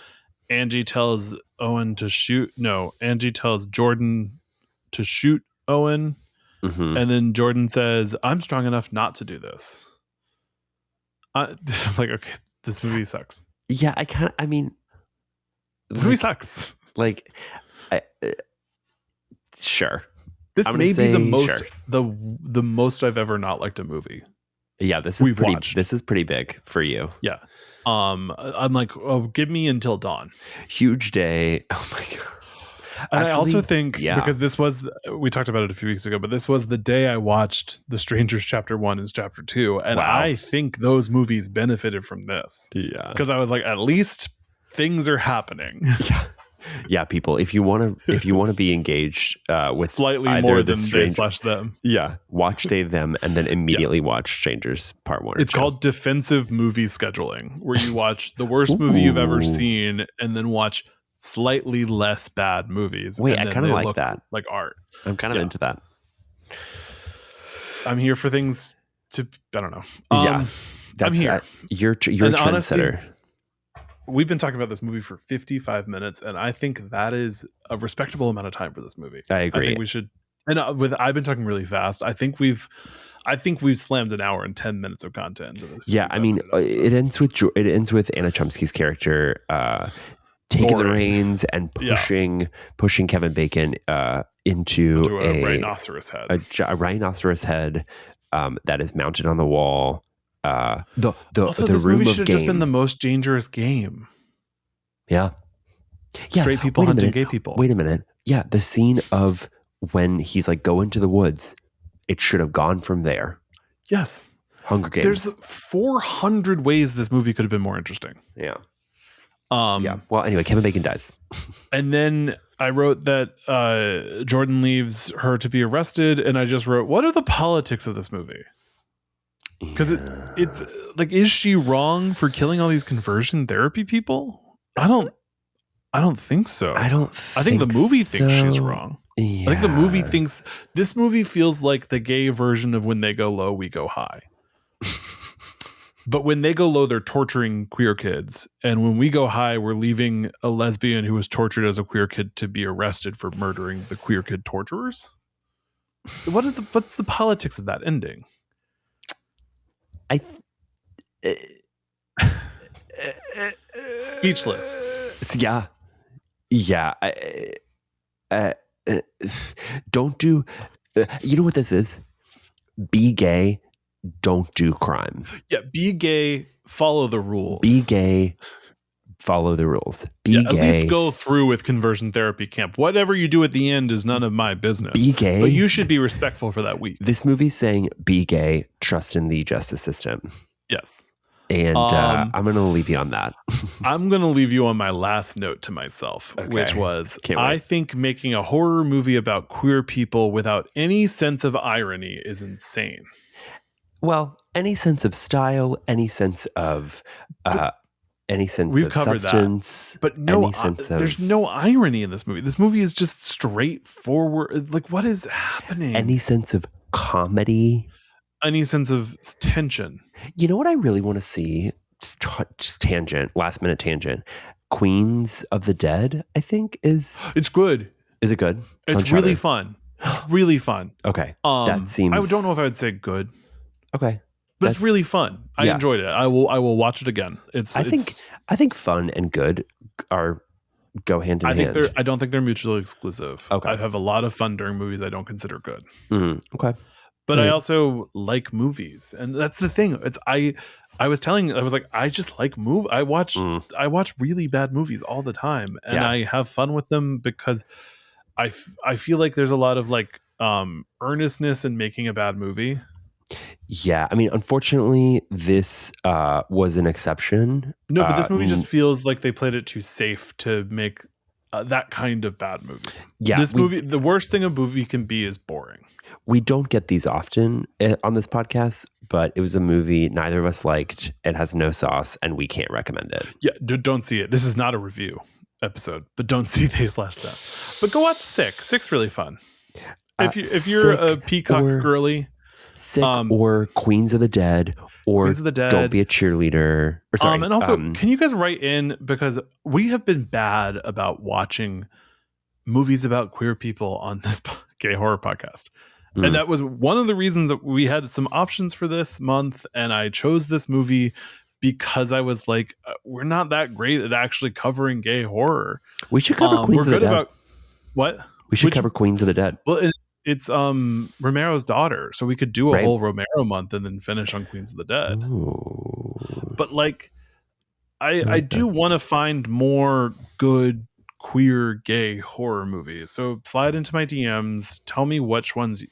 [SPEAKER 2] Angie tells Owen to shoot. No, Angie tells Jordan to shoot Owen.
[SPEAKER 1] Mm-hmm.
[SPEAKER 2] And then Jordan says, I'm strong enough not to do this. I'm like, okay, this movie sucks.
[SPEAKER 1] Yeah,
[SPEAKER 2] This movie sucks.
[SPEAKER 1] Like, sure.
[SPEAKER 2] This may be the most
[SPEAKER 1] sure.
[SPEAKER 2] the most I've ever not liked a movie.
[SPEAKER 1] Yeah, this is pretty big for you.
[SPEAKER 2] Yeah. I'm like, oh, give me Until Dawn.
[SPEAKER 1] Huge day. Oh my god.
[SPEAKER 2] And I also think because we talked about it a few weeks ago, but this was the day I watched The Strangers Chapter 1 and Chapter 2. And I think those movies benefited from this.
[SPEAKER 1] Yeah.
[SPEAKER 2] Because I was like, at least things are happening.
[SPEAKER 1] Yeah. Yeah, people, if you want to be engaged with
[SPEAKER 2] slightly more than they/them.
[SPEAKER 1] Yeah. Watch They Them and then immediately watch Strangers Part 1.
[SPEAKER 2] It's called defensive movie scheduling, where you watch the worst movie you've ever seen and then watch slightly less bad movies.
[SPEAKER 1] Wait, I kind of like that.
[SPEAKER 2] Like art.
[SPEAKER 1] I'm kind of into that.
[SPEAKER 2] I'm here for things to, I don't know.
[SPEAKER 1] I'm here. You're a trendsetter.
[SPEAKER 2] We've been talking about this movie for 55 minutes, and I think that is a respectable amount of time for this movie.
[SPEAKER 1] I agree.
[SPEAKER 2] I think we should. And I've been talking really fast. I think we've slammed an hour and 10 minutes of content into this.
[SPEAKER 1] Yeah, I mean, it ends with Anna Chomsky's character taking the reins and pushing Kevin Bacon into
[SPEAKER 2] a rhinoceros head,
[SPEAKER 1] a rhinoceros head that is mounted on the wall. The
[SPEAKER 2] this
[SPEAKER 1] room
[SPEAKER 2] movie
[SPEAKER 1] of
[SPEAKER 2] should have
[SPEAKER 1] game.
[SPEAKER 2] just been The Most Dangerous Game.
[SPEAKER 1] Yeah.
[SPEAKER 2] Straight people hunting gay people.
[SPEAKER 1] Wait a minute. Yeah, the scene of when he's like, go into the woods. It should have gone from there.
[SPEAKER 2] Yes.
[SPEAKER 1] Hunger Games.
[SPEAKER 2] There's 400 ways this movie could have been more interesting.
[SPEAKER 1] Yeah. Well, anyway, Kevin Bacon dies.
[SPEAKER 2] And then I wrote that Jordan leaves her to be arrested, and I just wrote, what are the politics of this movie? Because it's like, is she wrong for killing all these conversion therapy people? I don't think so.
[SPEAKER 1] I
[SPEAKER 2] think the movie thinks she's wrong.
[SPEAKER 1] Yeah.
[SPEAKER 2] I think the movie thinks this movie feels like the gay version of When They Go Low, We Go High. But when they go low, they're torturing queer kids. And when we go high, we're leaving a lesbian who was tortured as a queer kid to be arrested for murdering the queer kid torturers. What's the politics of that ending? Speechless.
[SPEAKER 1] Yeah. Don't do. You know what this is? Be gay. Don't do crime.
[SPEAKER 2] Yeah. Be gay. Follow the rules.
[SPEAKER 1] Be gay. Follow the rules. Be gay.
[SPEAKER 2] At least go through with conversion therapy camp. Whatever you do at the end is none of my business.
[SPEAKER 1] Be gay.
[SPEAKER 2] But you should be respectful for that week.
[SPEAKER 1] This movie's saying be gay, trust in the justice system.
[SPEAKER 2] Yes.
[SPEAKER 1] And I'm going to leave you on that.
[SPEAKER 2] I'm going to leave you on my last note to myself, which was, I think making a horror movie about queer people without any sense of irony is insane.
[SPEAKER 1] Well, any sense of style, any sense of
[SPEAKER 2] we've covered
[SPEAKER 1] substance,
[SPEAKER 2] that. But there's no irony in this movie. This movie is just straightforward. Like, what is happening?
[SPEAKER 1] Any sense of comedy,
[SPEAKER 2] any sense of tension.
[SPEAKER 1] You know what I really want to see? Just tangent, last minute tangent. Queens of the Dead, I think it's
[SPEAKER 2] good.
[SPEAKER 1] Is it good?
[SPEAKER 2] It's really fun. It's really fun.
[SPEAKER 1] Okay. That seems.
[SPEAKER 2] I don't know if I would say good.
[SPEAKER 1] Okay.
[SPEAKER 2] But it's really fun. I enjoyed it. I will watch it again.
[SPEAKER 1] I think fun and good go hand in hand.
[SPEAKER 2] I don't think they're mutually exclusive.
[SPEAKER 1] Okay.
[SPEAKER 2] I have a lot of fun during movies I don't consider good.
[SPEAKER 1] Mm-hmm. Okay.
[SPEAKER 2] But I also like movies, and that's the thing. I was like, I just like I watch really bad movies all the time, and I have fun with them because I feel like there's a lot of like earnestness in making a bad movie.
[SPEAKER 1] Yeah, I mean, unfortunately, this was an exception.
[SPEAKER 2] No, but this movie just feels like they played it too safe to make that kind of bad movie.
[SPEAKER 1] Yeah,
[SPEAKER 2] this movie, the worst thing a movie can be is boring.
[SPEAKER 1] We don't get these often on this podcast, but it was a movie neither of us liked. It has no sauce, and we can't recommend it.
[SPEAKER 2] Yeah, don't see it. This is not a review episode, but don't see They/Them. But go watch Sick. Sick's really fun. If you're a Peacock girly.
[SPEAKER 1] Sick or Queens of the Dead or
[SPEAKER 2] Queens of the Dead.
[SPEAKER 1] Don't Be a Cheerleader. Or sorry,
[SPEAKER 2] and also, can you guys write in, because we have been bad about watching movies about queer people on this gay horror podcast. And that was one of the reasons that we had some options for this month. And I chose this movie because I was like, we're not that great at actually covering gay horror.
[SPEAKER 1] We should cover Queens of the Dead.
[SPEAKER 2] What?
[SPEAKER 1] We should cover Queens of the Dead.
[SPEAKER 2] Well, it's Romero's daughter. So we could do a whole Romero month and then finish on Queens of the Dead.
[SPEAKER 1] Ooh.
[SPEAKER 2] But like, I do want to find more good queer gay horror movies. So slide into my DMs, tell me which ones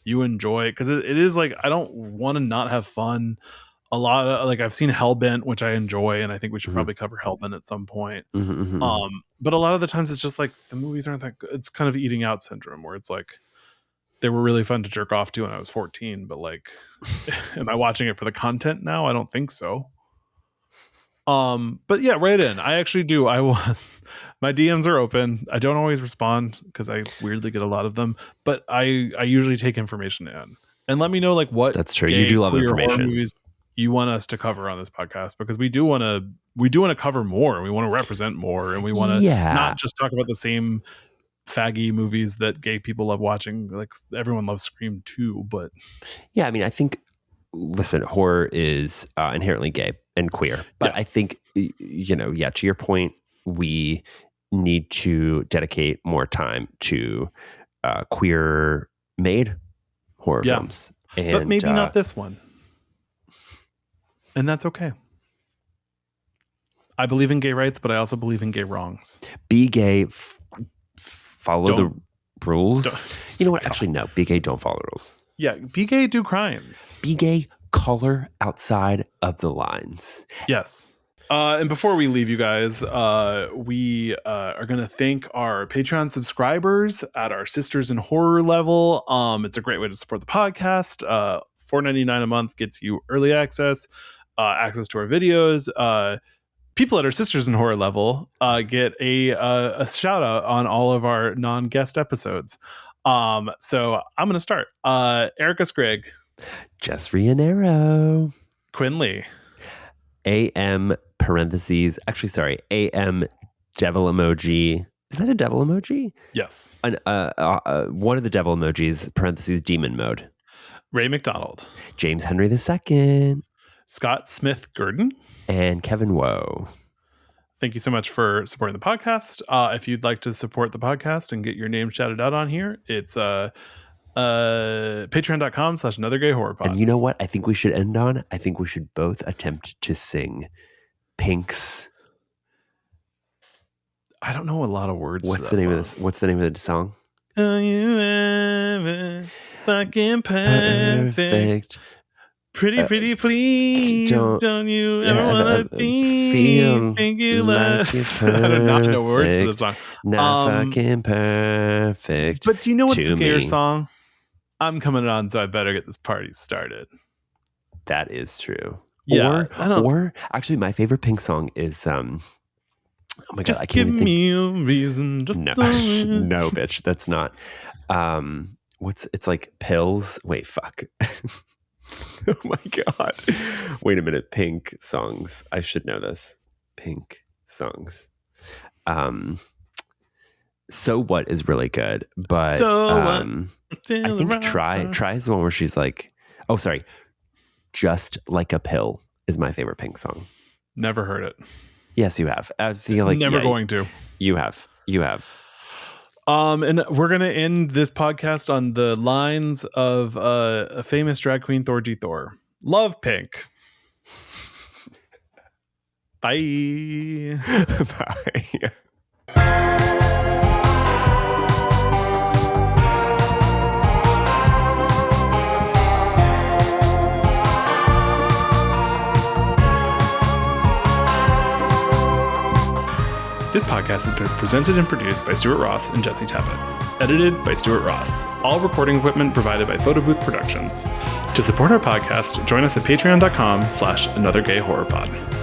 [SPEAKER 2] you enjoy, because it is like, I don't want to not have fun. A lot of, like, I've seen Hellbent, which I enjoy, and I think we should probably cover Hellbent at some point. But a lot of the times it's just like the movies aren't that good. It's kind of eating out syndrome, where it's like they were really fun to jerk off to when I was 14, but like am I watching it for the content now? I don't think so. But yeah, write in. I actually do. I want my DMs are open. I don't always respond because I weirdly get a lot of them, but I usually take information in. And let me know like what
[SPEAKER 1] that's true. You do love information.
[SPEAKER 2] Movies you want us to cover on this podcast, because we do want to cover more, and we want to represent more, and we want to not just talk about the same faggy movies that gay people love watching. Like everyone loves Scream 2, but
[SPEAKER 1] yeah, I mean, I think, listen, horror is inherently gay and queer, but I think, you know, to your point, we need to dedicate more time to queer made horror films. And,
[SPEAKER 2] but maybe not this one. And that's okay. I believe in gay rights, but I also believe in gay wrongs.
[SPEAKER 1] Be gay, follow the rules. You know what? Actually, no. Be gay, don't follow the rules.
[SPEAKER 2] Yeah, be gay, do crimes.
[SPEAKER 1] Be gay, color outside of the lines.
[SPEAKER 2] Yes. And before we leave you guys, we are going to thank our Patreon subscribers at our Sisters in Horror level. It's a great way to support the podcast. $4.99 a month gets you early access, access to our videos. People at our Sisters in Horror level get a shout out on all of our non-guest episodes. So I'm going to start. Erica Scrigg,
[SPEAKER 1] Jess Rianero,
[SPEAKER 2] Quinn Lee,
[SPEAKER 1] AM parentheses. Actually, sorry. AM devil emoji. Is that a devil emoji?
[SPEAKER 2] Yes.
[SPEAKER 1] One of the devil emojis, parentheses, demon mode.
[SPEAKER 2] Ray McDonald,
[SPEAKER 1] James Henry II,
[SPEAKER 2] Scott Smith Gurdon,
[SPEAKER 1] and Kevin Woe.
[SPEAKER 2] Thank you so much for supporting the podcast. If you'd like to support the podcast and get your name shouted out on here, it's patreon.com/anothergayhorrorpod.
[SPEAKER 1] And you know what I think we should end on? I think we should both attempt to sing Pink's.
[SPEAKER 2] I don't know a lot of words.
[SPEAKER 1] What's the name of this? What's the name of the song?
[SPEAKER 2] Are you ever fucking perfect? Pretty please. Don't you ever want to feel think you less? I do not know words to the song.
[SPEAKER 1] Not fucking perfect.
[SPEAKER 2] But do you know what's a gayer song? I'm coming on, so I better get this party started.
[SPEAKER 1] That is true.
[SPEAKER 2] Yeah,
[SPEAKER 1] or actually, my favorite Pink song is oh my god,
[SPEAKER 2] just
[SPEAKER 1] I can't
[SPEAKER 2] give
[SPEAKER 1] even
[SPEAKER 2] me a reason. Just
[SPEAKER 1] no, no, bitch, that's not. It's like pills. Wait, fuck. Oh my god. Wait a minute. Pink songs. I should know this. Pink songs. So What is really good, but I think Try is the one where she's like, oh sorry, Just Like a Pill is my favorite Pink song.
[SPEAKER 2] Never heard it.
[SPEAKER 1] Yes, you have. I feel like
[SPEAKER 2] never going to.
[SPEAKER 1] You have.
[SPEAKER 2] And we're going to end this podcast on the lines of a famous drag queen, Thor G. Thor. Love Pink. Bye.
[SPEAKER 1] Bye.
[SPEAKER 2] This podcast has been presented and produced by Stuart Ross and Jesse Tappett. Edited by Stuart Ross. All recording equipment provided by Photo Booth Productions. To support our podcast, join us at patreon.com/anothergayhorrorpod.